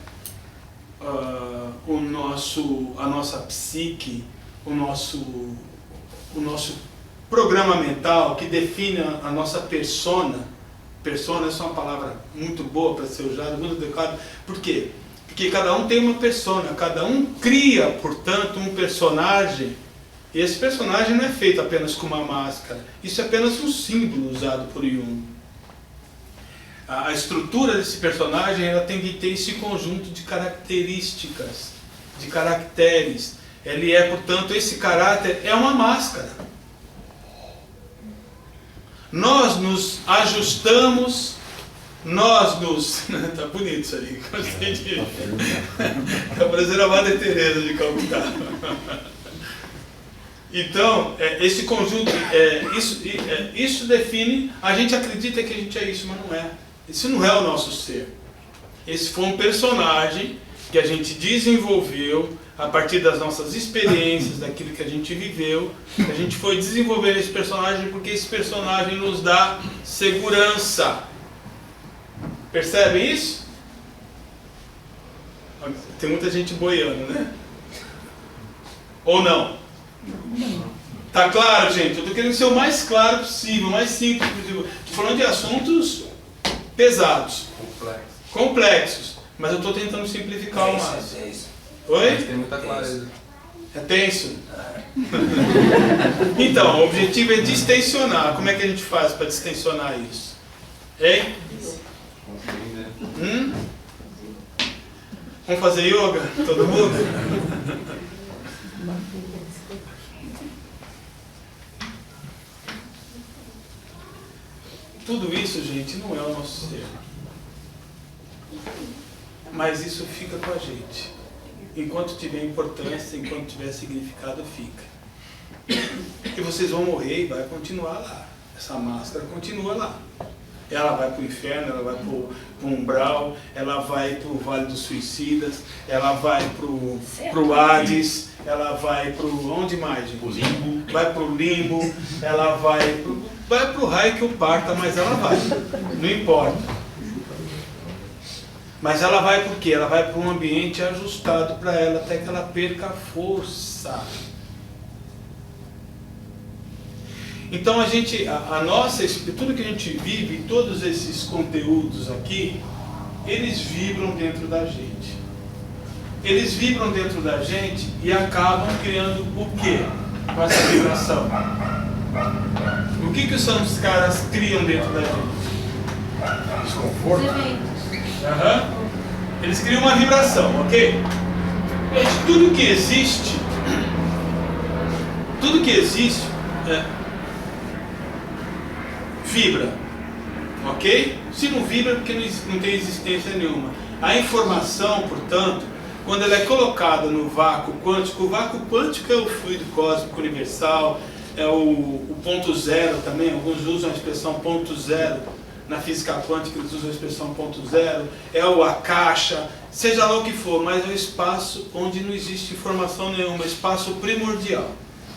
a nossa psique, o nosso programa mental que define a nossa persona. Persona é uma palavra muito boa para ser usada, muito adequada. Por quê? Porque cada um tem uma persona, cada um cria, portanto, um personagem. E esse personagem não é feito apenas com uma máscara. Isso é apenas um símbolo usado por Jung. A estrutura desse personagem ela tem que ter esse conjunto de características, de caracteres. Ele é, portanto, esse caráter é uma máscara. Nós nos ajustamos, Tá bonito isso aí, gostei de... Tá parecendo a Madre Teresa de Calcutá. Então, esse conjunto, isso define, a gente acredita que a gente é isso, mas não é. Isso não é o nosso ser. Esse foi um personagem que a gente desenvolveu a partir das nossas experiências, daquilo que a gente viveu. A gente foi desenvolvendo esse personagem porque esse personagem nos dá segurança. Percebem isso? Tem muita gente boiando, né? Ou não? Tá claro, gente? Eu tô querendo ser o mais claro possível, o mais simples possível. Tô falando de assuntos pesados, complexos, mas eu tô tentando simplificar o máximo. Oi? Mas tem muita clareza. É tenso? Então, o objetivo é distensionar. Como é que a gente faz para distensionar isso? Hein? Vamos fazer yoga? Todo mundo? Tudo isso, gente, não é o nosso ser. Mas isso fica com a gente. Enquanto tiver importância, enquanto tiver significado, fica. E vocês vão morrer e vai continuar lá. Essa máscara continua lá. Ela vai para o inferno, ela vai para o umbral, ela vai para o Vale dos Suicidas, ela vai para o Hades, ela vai para o... Onde mais, gente? O limbo. Vai para o limbo, ela vai para o raio que o parta, mas ela vai. Não importa. Mas ela vai por quê? Ela vai para um ambiente ajustado para ela, até que ela perca a força. Então tudo que a gente vive, todos esses conteúdos aqui, eles vibram dentro da gente. Eles vibram dentro da gente e acabam criando o quê? Com essa vibração. O que são os caras criam dentro da gente? Desconforto. Eles criam uma vibração, ok? Gente, tudo que existe vibra, ok? Se não vibra é porque não tem existência nenhuma. A informação, portanto, quando ela é colocada no vácuo quântico, o vácuo quântico é o fluido cósmico universal, é o ponto zero também, alguns usam a expressão ponto zero, na física quântica eles usam a expressão ponto zero, é a caixa, seja lá o que for, mas é o espaço onde não existe informação nenhuma, espaço primordial.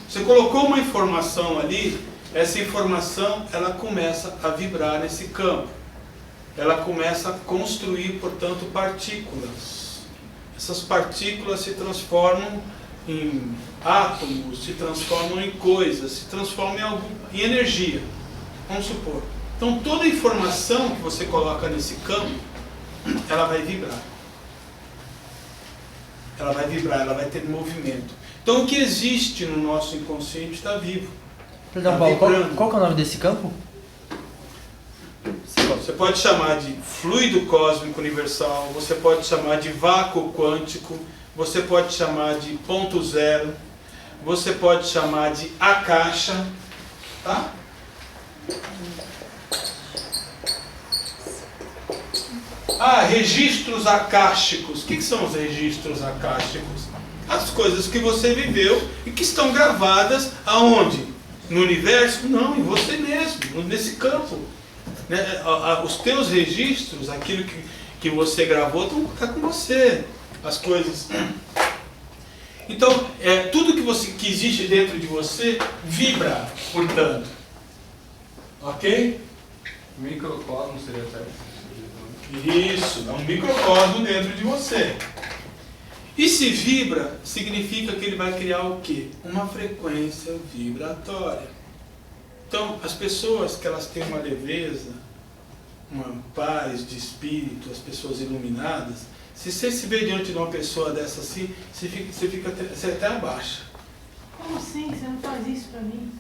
Você colocou uma informação ali, essa informação ela começa a vibrar nesse campo, ela começa a construir, portanto, partículas. Essas partículas se transformam em átomos, se transformam em coisas, se transformam em energia, vamos supor. Então toda informação que você coloca nesse campo, ela vai vibrar. Ela vai vibrar, ela vai ter movimento. Então o que existe no nosso inconsciente está vivo. Perdão, Paulo, qual que é o nome desse campo? Você pode chamar de fluido cósmico universal, você pode chamar de vácuo quântico, você pode chamar de ponto zero, você pode chamar de caixa, tá? Registros akáshicos. O que são os registros akáshicos? As coisas que você viveu e que estão gravadas aonde? No universo? Não, em você mesmo, nesse campo. Os teus registros, aquilo que você gravou, está com você. As coisas. Então, tudo que existe dentro de você vibra, portanto. Ok? Microcosmo seria certo? Isso, é um microcosmo dentro de você. E se vibra, significa que ele vai criar o quê? Uma frequência vibratória. Então, as pessoas que elas têm uma leveza, uma paz de espírito, as pessoas iluminadas, se você se vê diante de uma pessoa dessa assim, você até abaixa. Como assim? Você não faz isso pra mim?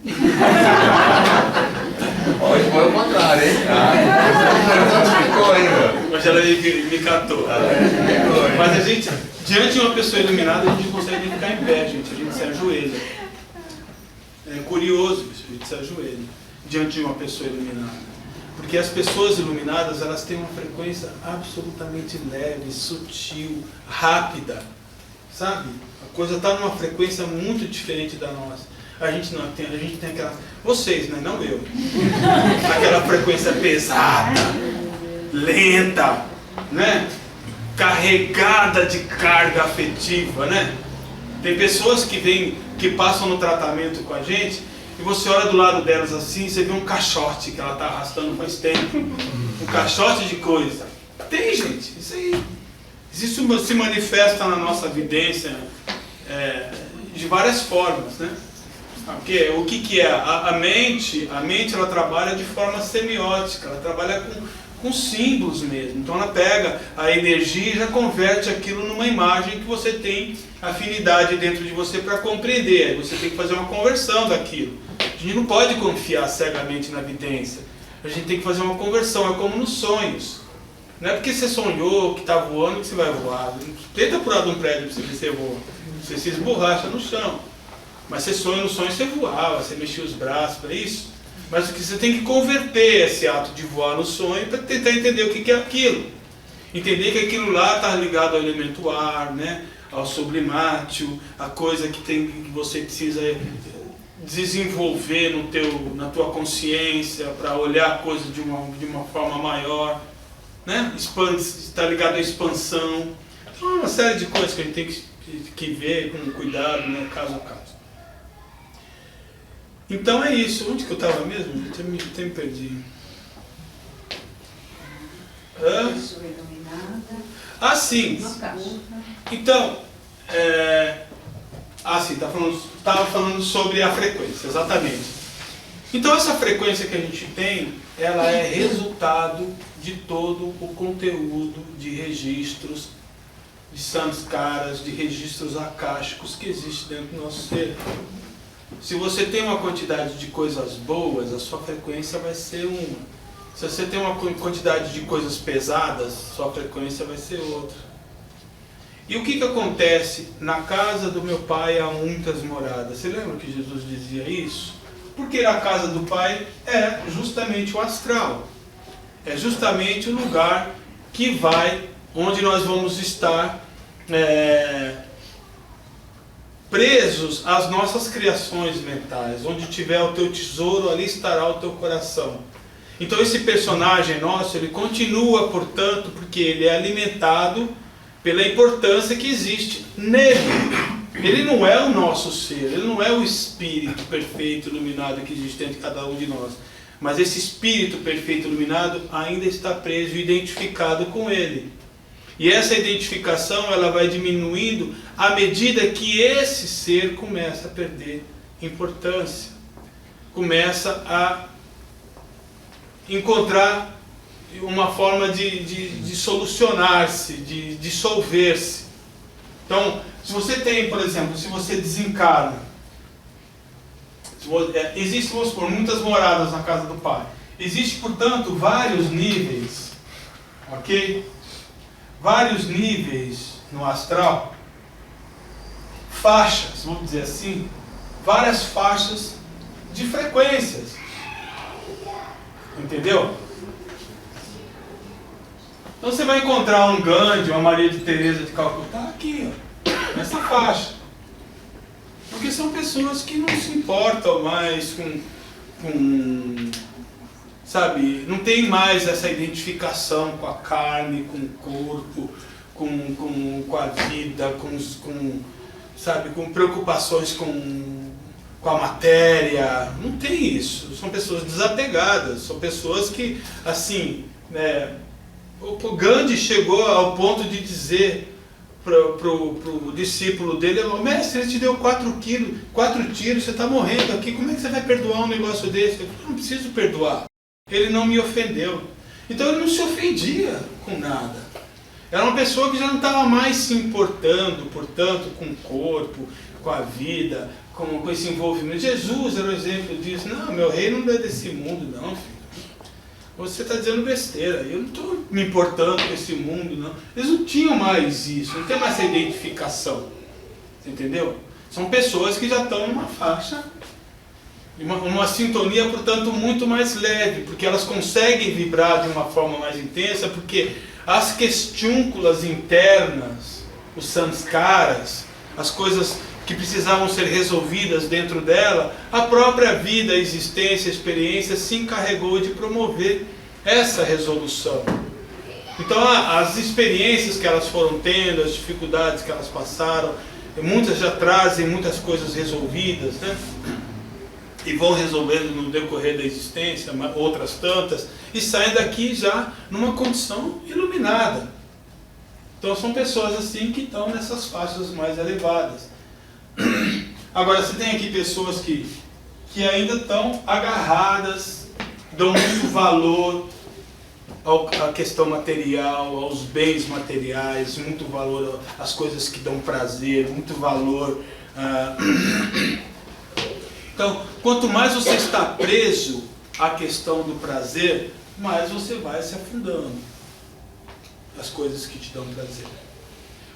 Hoje foi o contrário, hein? Você ficou ainda. Mas ela me catou. Mas a gente, diante de uma pessoa iluminada, a gente não consegue ficar em pé, gente. A gente se ajoelha. É curioso isso, a gente se ajoelha diante de uma pessoa iluminada. Porque as pessoas iluminadas, elas têm uma frequência absolutamente leve, sutil, rápida. Sabe? A coisa está numa frequência muito diferente da nossa. A gente tem aquela... Vocês, né? Não eu. Aquela frequência pesada, lenta, né? Carregada de carga afetiva, né? Tem pessoas que passam no tratamento com a gente e você olha do lado delas assim, você vê um caixote que ela está arrastando faz tempo. Um caixote de coisa. Tem, gente. Isso aí. Isso se manifesta na nossa vidência de várias formas, né? O que é? A mente ela trabalha de forma semiótica, ela trabalha com símbolos mesmo. Então ela pega a energia e já converte aquilo numa imagem que você tem afinidade dentro de você para compreender. Aí você tem que fazer uma conversão daquilo. A gente não pode confiar cegamente na vidência. A gente tem que fazer uma conversão, é como nos sonhos. Não é porque você sonhou que está voando que você vai voar. Tenta pular de um prédio para você ver se você voa. Você se esborracha no chão. Mas você sonha no sonho, você voava, você mexia os braços, para isso. Mas o que você tem que converter esse ato de voar no sonho para tentar entender o que é aquilo. Entender que aquilo lá está ligado ao elemento ar, né? Ao sublimátil, a coisa que você precisa desenvolver na tua consciência para olhar a coisa de uma forma maior. Né? Está ligado à expansão. Então, uma série de coisas que a gente tem que ver com cuidado, né? Caso a caso. Então é isso. Onde que eu estava mesmo? Eu até me perdi. Sim. Então, sim, estava falando sobre a frequência, exatamente. Então essa frequência que a gente tem, ela é resultado de todo o conteúdo de registros, de samskaras, de registros akáshicos que existe dentro do nosso ser. Se você tem uma quantidade de coisas boas, a sua frequência vai ser uma. Se você tem uma quantidade de coisas pesadas, sua frequência vai ser outra. E o que acontece? Na casa do meu pai há muitas moradas. Você lembra que Jesus dizia isso? Porque a casa do pai é justamente o astral. É justamente o lugar que vai, onde nós vamos estar presos às nossas criações mentais. Onde tiver o teu tesouro, ali estará o teu coração. Então esse personagem nosso, ele continua, portanto, porque ele é alimentado pela importância que existe nele. Ele não é o nosso ser, ele não é o espírito perfeito, iluminado que existe dentro de cada um de nós. Mas esse espírito perfeito, iluminado, ainda está preso e identificado com ele. E essa identificação, ela vai diminuindo à medida que esse ser começa a perder importância. Começa a encontrar uma forma de solucionar-se, de dissolver-se. Então, se você tem, por exemplo, se você desencarna, existem, vamos supor, muitas moradas na casa do Pai. Existem, portanto, vários níveis, ok? Vários níveis no astral, faixas, vamos dizer assim, várias faixas de frequências. Entendeu? Então você vai encontrar um Gandhi, uma Maria de Teresa de Calcutá aqui, ó, nessa faixa. Porque são pessoas que não se importam mais com sabe, não tem mais essa identificação com a carne, com o corpo, com a vida, sabe, com preocupações com a matéria. Não tem isso. São pessoas desapegadas, são pessoas que, assim, o Gandhi chegou ao ponto de dizer pro discípulo dele: mestre, ele te deu 4 tiros, você está morrendo aqui, como é que você vai perdoar um negócio desse? Eu não preciso perdoar, ele não me ofendeu. Então ele não se ofendia com nada. Era uma pessoa que já não estava mais se importando, portanto, com o corpo, com a vida, com esse envolvimento. Jesus era o exemplo disso. Não, meu reino não é desse mundo, não, filho. Você está dizendo besteira, eu não estou me importando com esse mundo, não. Eles não tinham mais isso, não tem mais essa identificação. Você entendeu? São pessoas que já estão numa faixa, uma sintonia, portanto, muito mais leve, porque elas conseguem vibrar de uma forma mais intensa, porque as questúnculas internas, os samskaras, as coisas que precisavam ser resolvidas dentro dela, a própria vida, a existência, a experiência se encarregou de promover essa resolução. Então as experiências que elas foram tendo, as dificuldades que elas passaram, muitas já trazem muitas coisas resolvidas, né? E vão resolvendo no decorrer da existência, outras tantas, e saem daqui já numa condição iluminada. Então são pessoas assim que estão nessas faixas mais elevadas. Agora, você tem aqui pessoas que ainda estão agarradas, dão muito valor à questão material, aos bens materiais, muito valor às coisas que dão prazer, muito valor. Então, quanto mais você está preso à questão do prazer, mais você vai se afundando as coisas que te dão prazer.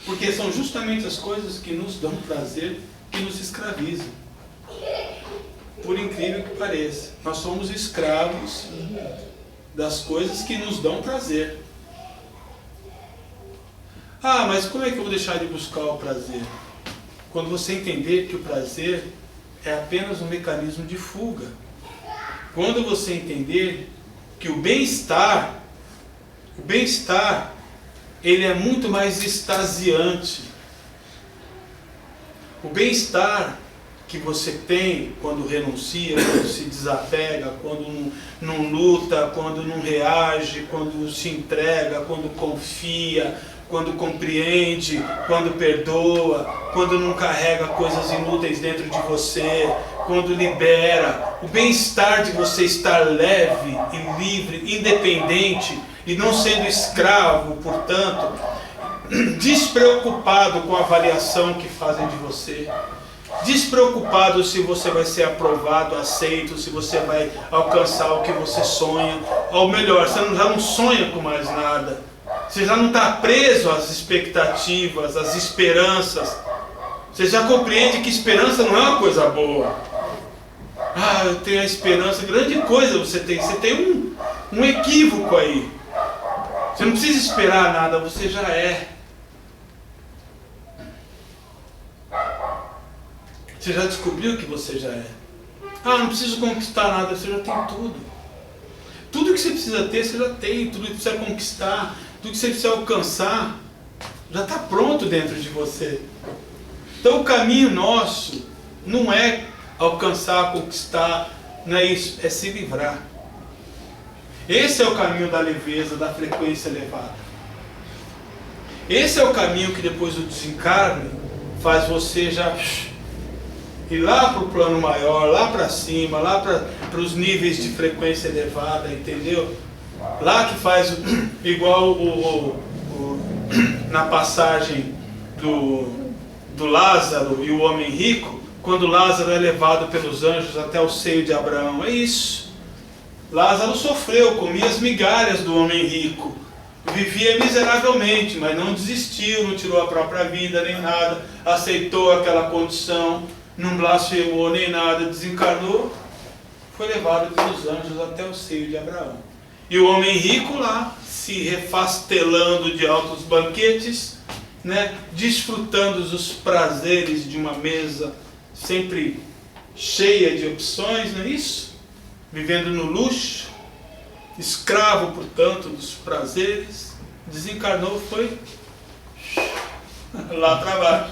Porque são justamente as coisas que nos dão prazer que nos escravizam. Por incrível que pareça, nós somos escravos das coisas que nos dão prazer. Ah, mas como é que eu vou deixar de buscar o prazer? Quando você entender que o prazer é apenas um mecanismo de fuga. Quando você entender que o bem-estar, ele é muito mais extasiante. O bem-estar que você tem quando renuncia, quando se desapega, quando não luta, quando não reage, quando se entrega, quando confia, quando compreende, quando perdoa, quando não carrega coisas inúteis dentro de você, quando libera, o bem-estar de você estar leve e livre, independente e não sendo escravo, portanto, despreocupado com a avaliação que fazem de você, despreocupado se você vai ser aprovado, aceito, se você vai alcançar o que você sonha, ou melhor, você já não sonha com mais nada, você já não está preso às expectativas, às esperanças, você já compreende que esperança não é uma coisa boa. Ah, eu tenho a esperança, grande coisa você tem um equívoco aí. Você não precisa esperar nada, você já é. Você já descobriu que você já é. Ah, não preciso conquistar nada, você já tem tudo. Tudo que você precisa ter, você já tem. Tudo que você precisa conquistar, tudo que você precisa alcançar, já está pronto dentro de você. Então o caminho nosso não é alcançar, conquistar, não é isso, é se livrar. Esse é o caminho da leveza, da frequência elevada. Esse é o caminho que depois do desencarne faz você já ir lá para o plano maior, lá para cima, lá para os níveis de frequência elevada, entendeu? Lá que faz igual na passagem do Lázaro e o homem rico, quando Lázaro é levado pelos anjos até o seio de Abraão. É isso. Lázaro sofreu, comia as migalhas do homem rico, vivia miseravelmente, mas não desistiu, não tirou a própria vida nem nada, aceitou aquela condição, não blasfemou nem nada, desencarnou, foi levado pelos anjos até o seio de Abraão. E o homem rico lá, se refastelando de altos banquetes, né, desfrutando dos prazeres de uma mesa sempre cheia de opções, não é isso? Vivendo no luxo, escravo, portanto, dos prazeres, desencarnou, foi lá para baixo.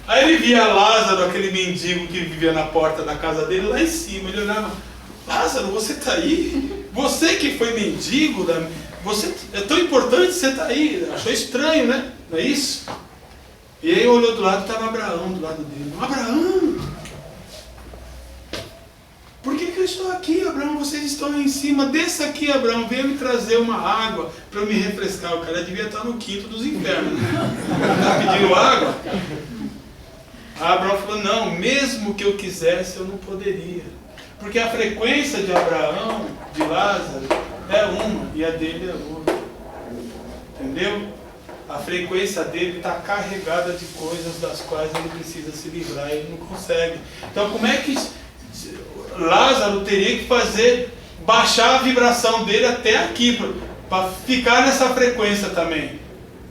Aí ele via Lázaro, aquele mendigo que vivia na porta da casa dele, lá em cima. Ele olhava: Lázaro, você está aí? Você que foi mendigo, você é tão importante, você está aí. Achou estranho, né? Não é isso? E aí olhou do lado, estava Abraão do lado dele. Abraão! Por que eu estou aqui, Abraão? Vocês estão aí em cima. Desça aqui, Abraão. Venha me trazer uma água para me refrescar. O cara devia estar no quinto dos infernos. Está pedindo água? Abraão falou: não, mesmo que eu quisesse, eu não poderia. Porque a frequência de Abraão, de Lázaro, é uma e a dele é outra. Entendeu? A frequência dele está carregada de coisas das quais ele precisa se livrar e ele não consegue. Então como é que Lázaro teria que baixar a vibração dele até aqui, para ficar nessa frequência também?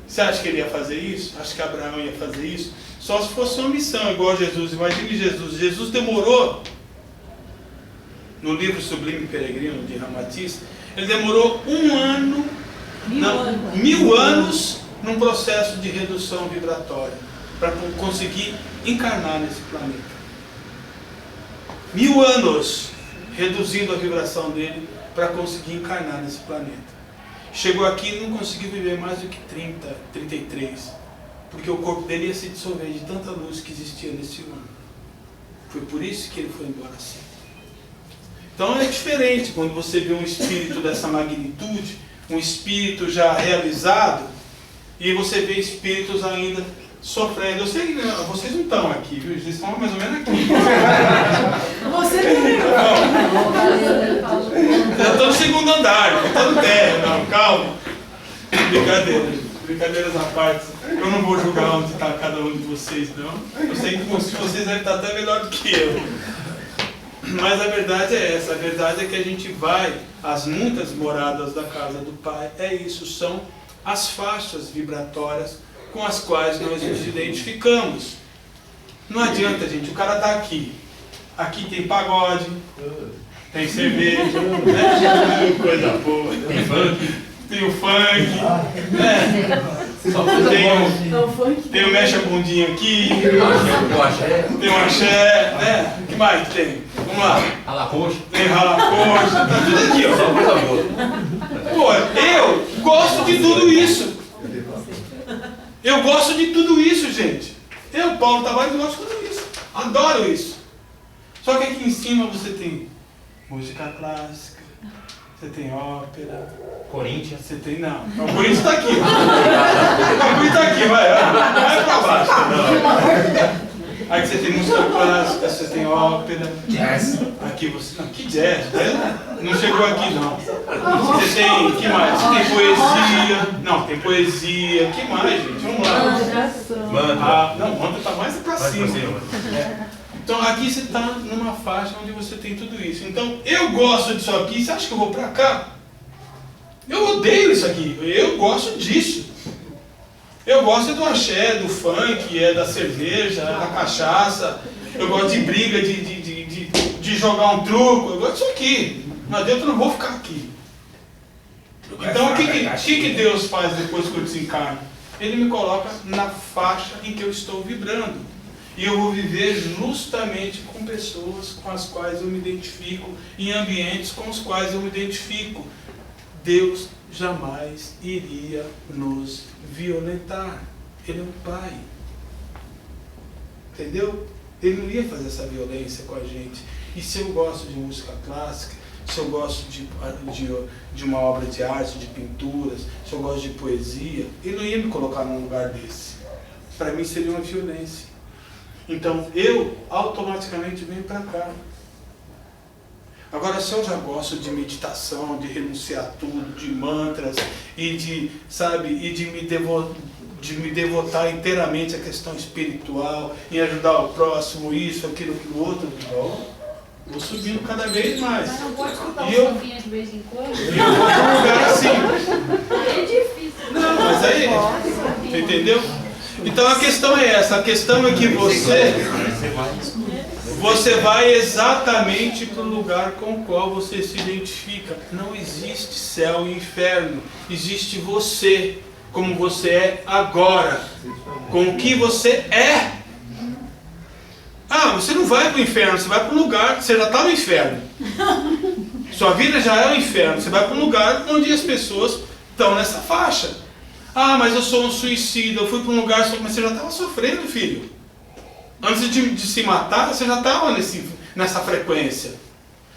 Você acha que ele ia fazer isso? Acha que Abraão ia fazer isso? Só se fosse uma missão, igual Jesus. Imagine Jesus. Jesus demorou, no livro Sublime Peregrino de Ramatiz, ele demorou 1 ano, 1000 anos, num processo de redução vibratória, para conseguir encarnar nesse planeta. 1000 anos reduzindo a vibração dele para conseguir encarnar nesse planeta. Chegou aqui e não conseguiu viver mais do que 33, porque o corpo dele ia se dissolver de tanta luz que existia nesse ano. Foi por isso que ele foi embora assim. Então é diferente quando você vê um espírito dessa magnitude, um espírito já realizado, e você vê espíritos ainda sofrendo. Eu sei que vocês não estão aqui, viu? Vocês estão mais ou menos aqui. Você também. Eu estou no segundo andar, não estou no térreo, não, calma. Brincadeiras à parte. Eu não vou julgar onde está cada um de vocês, não. Eu sei que vocês devem estar até melhor do que eu. Mas a verdade é essa, a verdade é que a gente vai às muitas moradas da casa do Pai. É isso, são as faixas vibratórias com as quais nós nos identificamos. Não adianta, gente, o cara está aqui. Aqui tem pagode, tem cerveja, né? Coisa boa. Tem o funk, né? Tem o mexe a bundinha aqui, tem o axé, né? O que mais tem? Vamos lá. Rala coxa. Tem rala coxa, tá tudo aqui, ó. Pô, eu gosto de tudo isso. Eu gosto de tudo isso, gente. Eu, Paulo Tavares, gosto de tudo isso. Adoro isso. Só que aqui em cima você tem música clássica, você tem ópera, Corinthians. você tem... Não, o Corinthians está aqui. O Corinthians está aqui, vai pra baixo. Não. Aqui você tem música clássica, você tem ópera. Jazz. Aqui você... Não, que jazz? Não chegou aqui, não. Você tem... Que mais? Você tem poesia. Não, tem poesia. Que mais, gente? Vamos lá. Manda. Não, manda tá mais pra Vai cima. pra cima. Então aqui você está numa faixa onde você tem tudo isso. Então eu gosto disso aqui, você acha que eu vou pra cá? Eu odeio isso aqui, eu gosto disso. Eu gosto do axé, do funk, da cerveja, da cachaça. Eu gosto de briga, de jogar um truco, eu gosto disso aqui. Não adianta, eu não vou ficar aqui. Então o que Deus faz depois que eu desencarno? Ele me coloca na faixa em que eu estou vibrando. E eu vou viver justamente com pessoas com as quais eu me identifico, em ambientes com os quais eu me identifico. Deus jamais iria nos violentar. Ele é um pai. Entendeu? Ele não ia fazer essa violência com a gente. E se eu gosto de música clássica, se eu gosto de uma obra de arte, de pinturas, se eu gosto de poesia, ele não ia me colocar num lugar desse. Para mim seria uma violência. Então eu automaticamente venho para cá. Agora, se eu já gosto de meditação, de renunciar a tudo, de mantras e de me devotar inteiramente à questão espiritual, em ajudar o próximo, isso, aquilo, outro, vou subindo cada vez mais. Mas não pode escutar E um eu- sambinha de vez em quando? E eu vou para um lugar assim. É difícil. Não, mas aí, você entendeu? Então a questão é essa, a questão é que você vai exatamente para o lugar com o qual você se identifica. Não existe céu e inferno, existe você, como você é agora, com o que você é. Ah, você não vai para o inferno, você vai para um lugar, você já está no inferno. Sua vida já é o inferno, você vai para um lugar onde as pessoas estão nessa faixa. Ah, mas eu sou um suicida, eu fui para um lugar, mas você já estava sofrendo, filho. Antes de se matar, você já estava nessa frequência.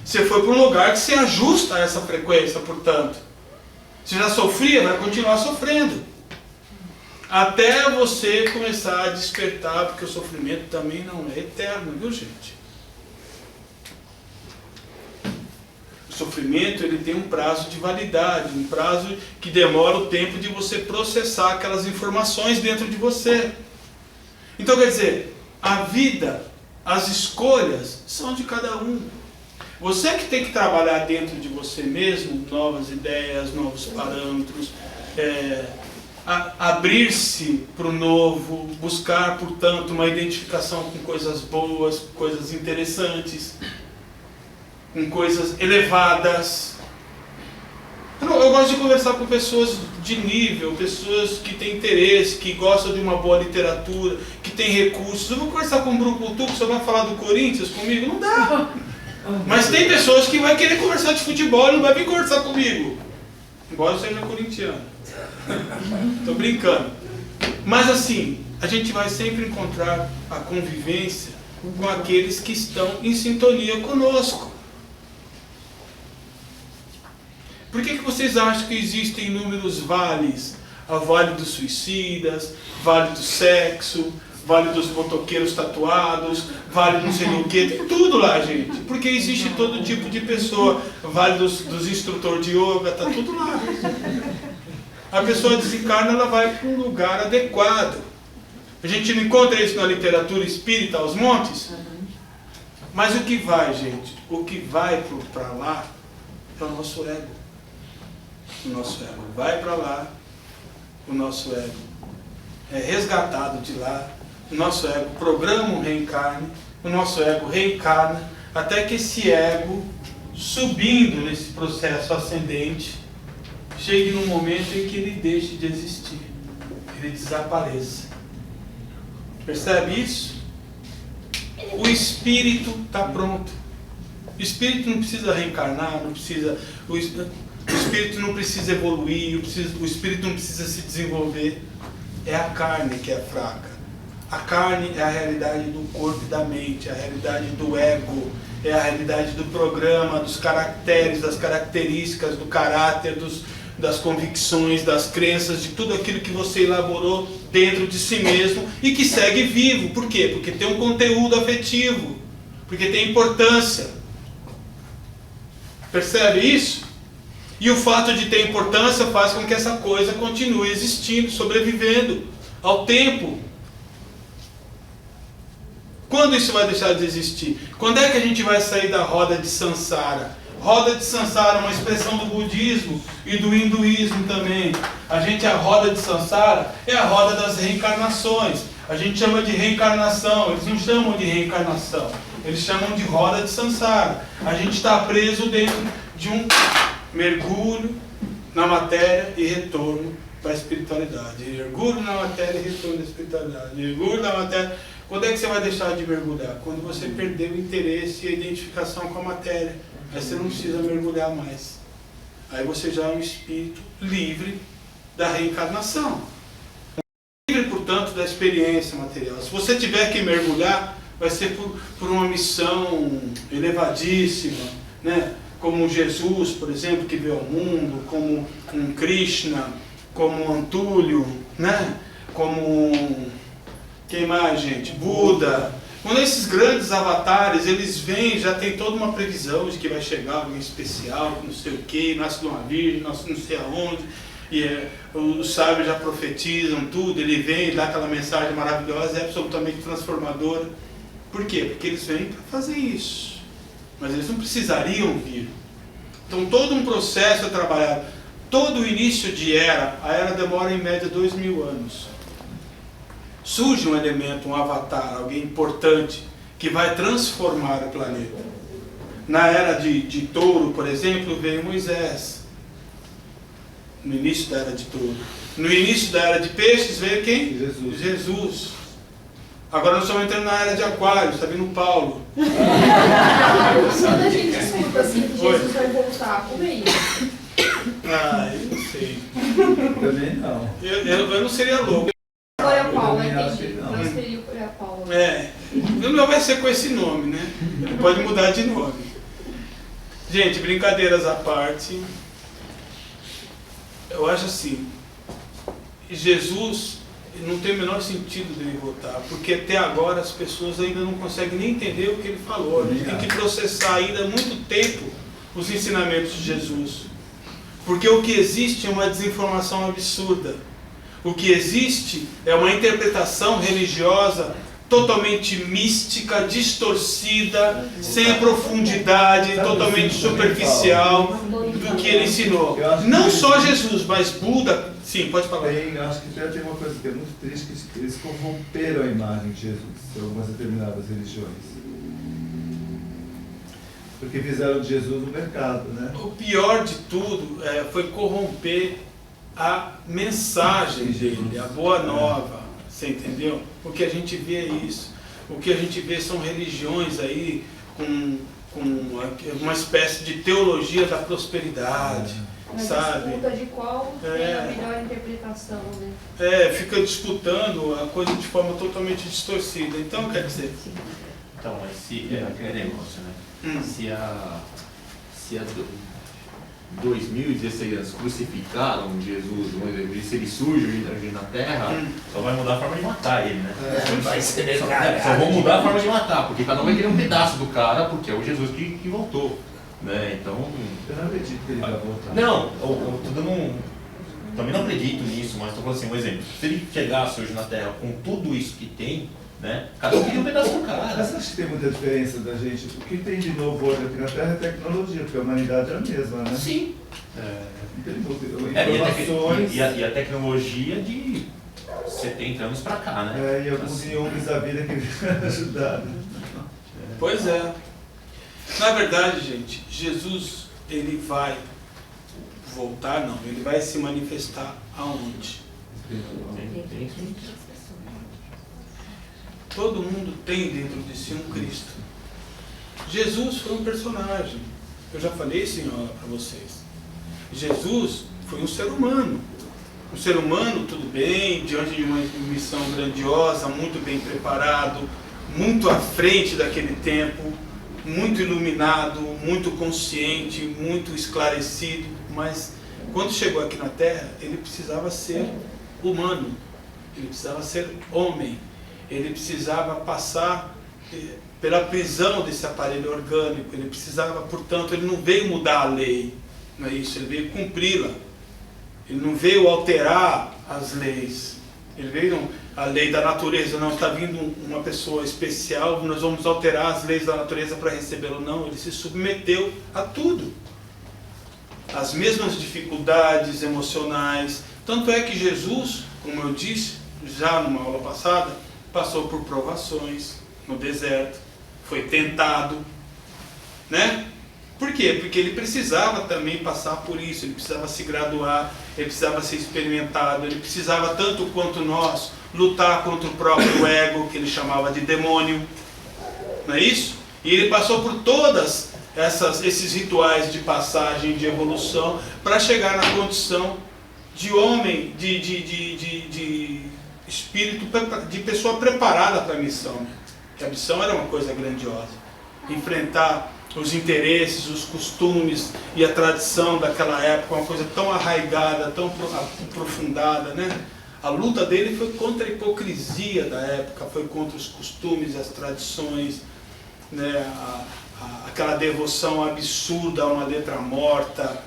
Você foi para um lugar que se ajusta a essa frequência, portanto. Você já sofria, vai continuar sofrendo. Até você começar a despertar, porque o sofrimento também não é eterno, viu, gente? O sofrimento, ele tem um prazo de validade, um prazo que demora o tempo de você processar aquelas informações dentro de você. Então, quer dizer, a vida, as escolhas são de cada um. Você que tem que trabalhar dentro de você mesmo, novas ideias, novos parâmetros, abrir-se para o novo, buscar, portanto, uma identificação com coisas boas, coisas interessantes, com coisas elevadas. Eu gosto de conversar com pessoas de nível, pessoas que têm interesse, que gostam de uma boa literatura, que têm recursos. Eu vou conversar com o Brucutu, que você vai falar do Corinthians comigo? Não dá. Mas tem pessoas que vão querer conversar de futebol e não vai vir conversar comigo. Embora eu seja corintiano. Estou brincando. Mas assim, a gente vai sempre encontrar a convivência com aqueles que estão em sintonia conosco. Por que vocês acham que existem inúmeros vales? A Vale dos Suicidas, Vale do Sexo, Vale dos Motoqueiros Tatuados, Vale não sei o que, tem tudo lá, gente. Porque existe todo tipo de pessoa. Vale dos instrutores de yoga, tá tudo lá. A pessoa desencarna, ela vai para um lugar adequado. A gente não encontra isso na literatura espírita aos montes. Mas o que vai, gente? O que vai para lá é o nosso ego. O nosso ego vai para lá, o nosso ego é resgatado de lá, o nosso ego programa um reencarne, o nosso ego reencarna, até que esse ego, subindo nesse processo ascendente, chegue num momento em que ele deixe de existir, ele desapareça. Percebe isso? O espírito está pronto. O espírito não precisa reencarnar, não precisa... O espírito não precisa evoluir, o espírito não precisa se desenvolver. É a carne que é fraca. A carne é a realidade do corpo e da mente, é a realidade do ego, é a realidade do programa, dos caracteres, das características, do caráter, das convicções, das crenças, de tudo aquilo que você elaborou dentro de si mesmo e que segue vivo. Por quê? Porque tem um conteúdo afetivo, porque tem importância. Percebe isso? E o fato de ter importância faz com que essa coisa continue existindo, sobrevivendo ao tempo. Quando isso vai deixar de existir? Quando é que a gente vai sair da roda de Sansara? Roda de Sansara é uma expressão do budismo e do hinduísmo também. A roda de Sansara é a roda das reencarnações. A gente chama de reencarnação, eles não chamam de reencarnação, eles chamam de roda de Sansara. A gente está preso dentro de um mergulho na matéria e retorno para a espiritualidade. Mergulho na matéria e retorno da espiritualidade. Mergulho na matéria. Quando é que você vai deixar de mergulhar? Quando você perder o interesse e a identificação com a matéria. Aí você não precisa mergulhar mais. Aí você já é um espírito livre da reencarnação. Livre, portanto, da experiência material. Se você tiver que mergulhar, vai ser por uma missão elevadíssima, né? Como Jesus, por exemplo, que veio ao mundo, como um Krishna, como um Antúlio, né? Como... quem mais, gente? Buda. Quando esses grandes avatares, eles vêm, já tem toda uma previsão de que vai chegar alguém especial, não sei o que, nasce de uma virgem, nasce não sei aonde, e os sábios já profetizam tudo, ele vem, dá aquela mensagem maravilhosa, é absolutamente transformadora. Por quê? Porque eles vêm para fazer isso. Mas eles não precisariam vir. Então todo um processo é trabalhado. Todo o início de era, a era demora em média 2000 anos. Surge um elemento, um avatar, alguém importante, que vai transformar o planeta. Na era de touro, por exemplo, veio Moisés. No início da era de touro. No início da era de peixes veio quem? Jesus. Agora nós estamos entrando na era de aquário, está vindo Paulo. Quando a gente escuta assim que Jesus vai voltar, como é isso? Ah, eu não sei. Também não. Eu não seria louco. Agora é o Paulo, entendi. Transferiu para Paulo. Não vai ser com esse nome, né? Ele pode mudar de nome. Gente, brincadeiras à parte. Eu acho assim, Jesus não tem o menor sentido dele voltar, porque até agora as pessoas ainda não conseguem nem entender o que ele falou. A gente tem que processar ainda há muito tempo os ensinamentos de Jesus. Porque o que existe é uma desinformação absurda. O que existe é uma interpretação religiosa totalmente mística, distorcida, sem a profundidade, totalmente superficial do que ele ensinou. Não só Jesus, mas Buda. Sim, pode falar. Eu acho que tem uma coisa que é muito triste, que eles corromperam a imagem de Jesus em algumas determinadas religiões. Porque fizeram de Jesus um mercado, né? O pior de tudo foi corromper a mensagem dele, a boa nova. Você entendeu? O que a gente vê é isso. O que a gente vê são religiões aí com uma espécie de teologia da prosperidade, sabe? Disputa de qual tem a melhor interpretação, né? Fica disputando a coisa de forma totalmente distorcida. Então, quer dizer... Então, mas se aquele negócio, né? Se a 2016 anos crucificaram Jesus, se ele surge hoje na Terra, só vai mudar a forma de matar ele, né? Vai ser só vão mudar a forma de matar, porque cada um vai querer um pedaço do cara, porque é o Jesus que voltou, né? Então... Eu não acredito que ele vai voltar. Não, eu tô dando um... Também não acredito nisso, mas tô falando assim, um exemplo. Se ele chegasse hoje na Terra com tudo isso que tem, né? Cada um queria um pedaço do cara. Mas acho que tem muita diferença da gente. O que tem de novo hoje aqui na Terra é tecnologia, porque a humanidade é a mesma, né? Sim. Não tem informações. E a tecnologia de 70 anos pra cá, né? E alguns Jungs da vida que vieram ajudar. Pois é. Na verdade, gente, Jesus, ele vai voltar, não. Ele vai se manifestar aonde? Todo mundo tem dentro de si um Cristo. Jesus foi um personagem. Eu já falei, senhora, para vocês. Jesus foi um ser humano. O ser humano, tudo bem, diante de uma missão grandiosa, muito bem preparado, muito à frente daquele tempo, muito iluminado, muito consciente, muito esclarecido, mas quando chegou aqui na Terra, ele precisava ser humano, ele precisava ser homem, ele precisava passar pela prisão desse aparelho orgânico, ele precisava, portanto, ele não veio mudar a lei, não é isso, ele veio cumpri-la, ele não veio alterar as leis, ele veio, a lei da natureza, não está vindo uma pessoa especial, nós vamos alterar as leis da natureza para recebê-lo, não, ele se submeteu a tudo, as mesmas dificuldades emocionais, tanto é que Jesus, como eu disse, já numa aula passada, passou por provações no deserto, foi tentado, né? Por quê? Porque ele precisava também passar por isso, ele precisava se graduar, ele precisava ser experimentado, ele precisava tanto quanto nós lutar contra o próprio ego, que ele chamava de demônio, não é isso? E ele passou por todas esses rituais de passagem, de evolução, para chegar na condição de homem, de espírito, de pessoa preparada para a missão, que a missão era uma coisa grandiosa, enfrentar os interesses, os costumes e a tradição daquela época, uma coisa tão arraigada, tão aprofundada, né? A luta dele foi contra a hipocrisia da época, foi contra os costumes, as tradições, né? Aquela devoção absurda a uma letra morta,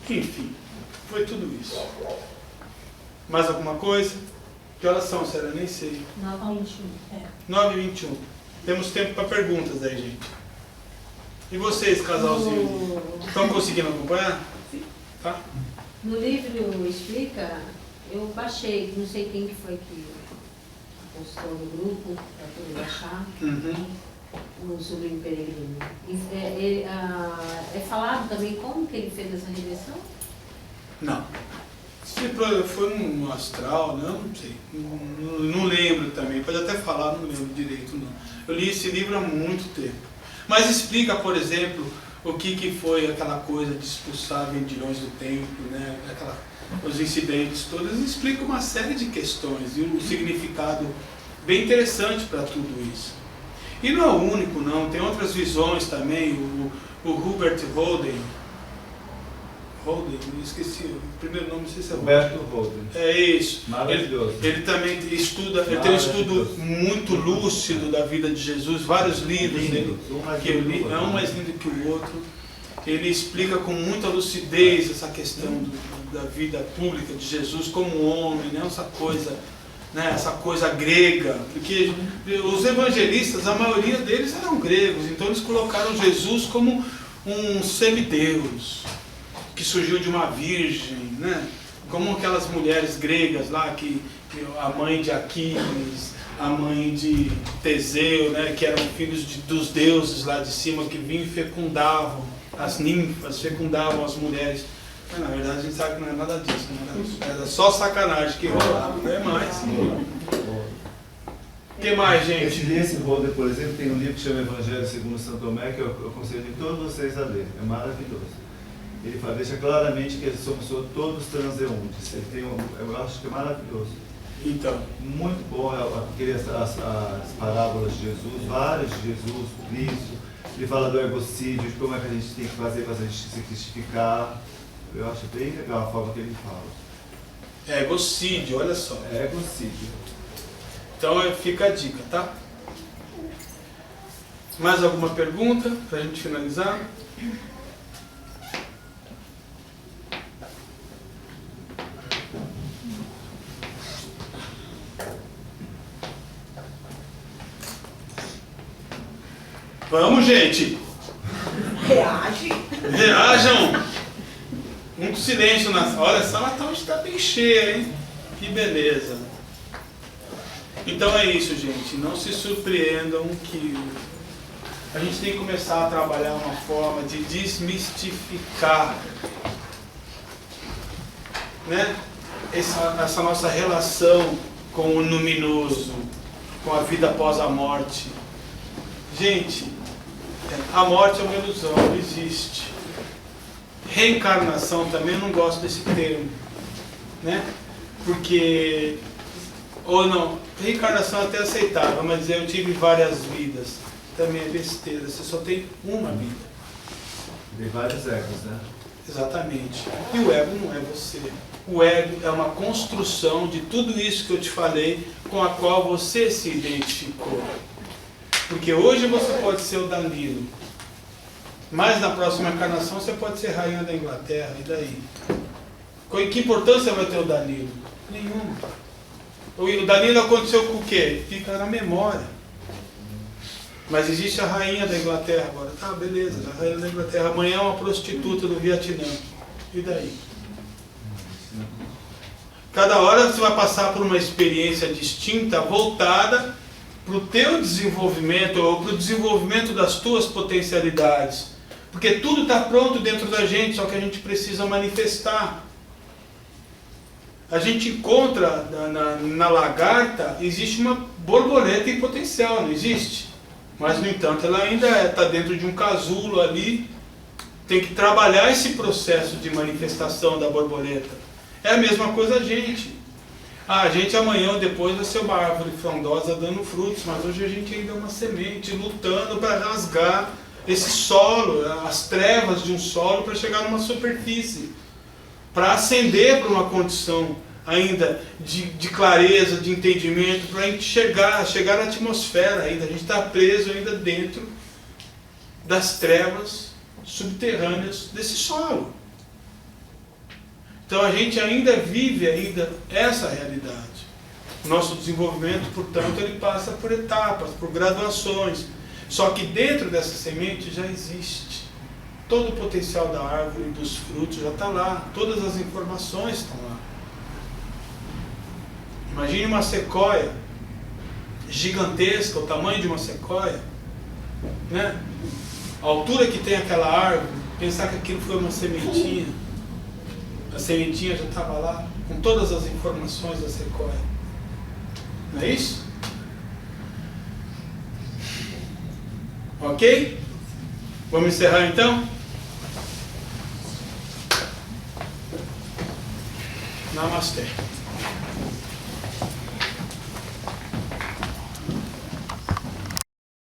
enfim, foi tudo isso. Mais alguma coisa? Que horas são, Sara? Nem sei. 9h21. Temos tempo para perguntas aí, gente. E vocês, casalzinho? Estão conseguindo acompanhar? Sim. Tá? No livro explica, eu baixei, não sei quem que foi que postou no grupo, para poder baixar, o sobrinho peregrino. É falado também como que ele fez essa regressão? Não. Se foi no astral, não sei. Não lembro também. Pode até falar, não lembro direito, não. Eu li esse livro há muito tempo. Mas explica, por exemplo, o que foi aquela coisa de expulsar vendilhões do templo, né? Os incidentes todos. Explica uma série de questões e um significado bem interessante para tudo isso. E não é o único, não. Tem outras visões também. O Hubert Holden, esqueci o primeiro nome, não sei se é Roberto Holden. É isso. Maravilhoso. Ele também estuda, ele tem um estudo muito lúcido da vida de Jesus, vários livros dele, que eu li, é um mais lindo que o outro. Ele explica com muita lucidez essa questão da vida pública de Jesus como homem, né? Essa coisa grega, porque os evangelistas, a maioria deles eram gregos, então eles colocaram Jesus como um semideus, que surgiu de uma virgem, né? Como aquelas mulheres gregas lá, que a mãe de Aquiles, a mãe de Teseu, né? Que eram filhos dos deuses lá de cima, que vinham e fecundavam, as ninfas fecundavam as mulheres. Mas, na verdade a gente sabe que não é nada disso, né? Era só sacanagem que rolava, não é mais. O que mais, gente? Esse Holden, por exemplo, tem um livro que chama Evangelho segundo São Tomé, que eu aconselho de todos vocês a ler, é maravilhoso. Ele deixa claramente que somos todos transeuntes. Ele tem eu acho que é maravilhoso. Então. Muito bom, as parábolas de Jesus, várias de Jesus, Cristo. Ele fala do egocídio, de como é que a gente tem que fazer para a gente se cristificar. Eu acho bem legal a forma que ele fala. Egocídio, olha só. Egocídio. Então fica a dica, tá? Mais alguma pergunta para a gente finalizar? Vamos, gente! Reajam! Muito silêncio na sala. Olha, a sala hoje está bem cheia, hein? Que beleza! Então é isso, gente. Não se surpreendam que a gente tem que começar a trabalhar uma forma de desmistificar, né? Essa nossa relação com o luminoso, com a vida após a morte. Gente, a morte é uma ilusão, não existe. Reencarnação também, eu não gosto desse termo. né? Porque, ou não, reencarnação até aceitável, mas eu tive várias vidas. Também é besteira, você só tem uma vida. Tem vários egos, né? Exatamente. E o ego não é você. O ego é uma construção de tudo isso que eu te falei, com a qual você se identificou. Porque hoje você pode ser o Danilo, mas na próxima encarnação você pode ser rainha da Inglaterra, e daí? Que importância vai ter o Danilo? Nenhuma. O Danilo aconteceu com o quê? Fica na memória. Mas existe a rainha da Inglaterra agora. Tá, beleza, a rainha da Inglaterra. Amanhã é uma prostituta do Vietnã. E daí? Cada hora você vai passar por uma experiência distinta, voltada para o teu desenvolvimento, ou para o desenvolvimento das tuas potencialidades. Porque tudo está pronto dentro da gente, só que a gente precisa manifestar. A gente encontra na lagarta, existe uma borboleta em potencial, não existe? Mas, no entanto, ela ainda está dentro de um casulo ali, tem que trabalhar esse processo de manifestação da borboleta. É a mesma coisa a gente. A gente amanhã ou depois vai ser uma árvore frondosa dando frutos, mas hoje a gente ainda é uma semente, lutando para rasgar esse solo, as trevas de um solo, para chegar numa superfície, para ascender para uma condição ainda de clareza, de entendimento, para a gente chegar na atmosfera ainda. A gente está preso ainda dentro das trevas subterrâneas desse solo. Então a gente ainda vive essa realidade. Nosso desenvolvimento, portanto, ele passa por etapas, por graduações. Só que dentro dessa semente já existe. Todo o potencial da árvore, dos frutos já está lá. Todas as informações estão lá. Imagine uma sequoia gigantesca, o tamanho de uma sequoia, né? A altura que tem aquela árvore, pensar que aquilo foi uma sementinha. A sementinha já estava lá, com todas as informações da sequoia. Não é isso? Ok? Vamos encerrar então? Namastê.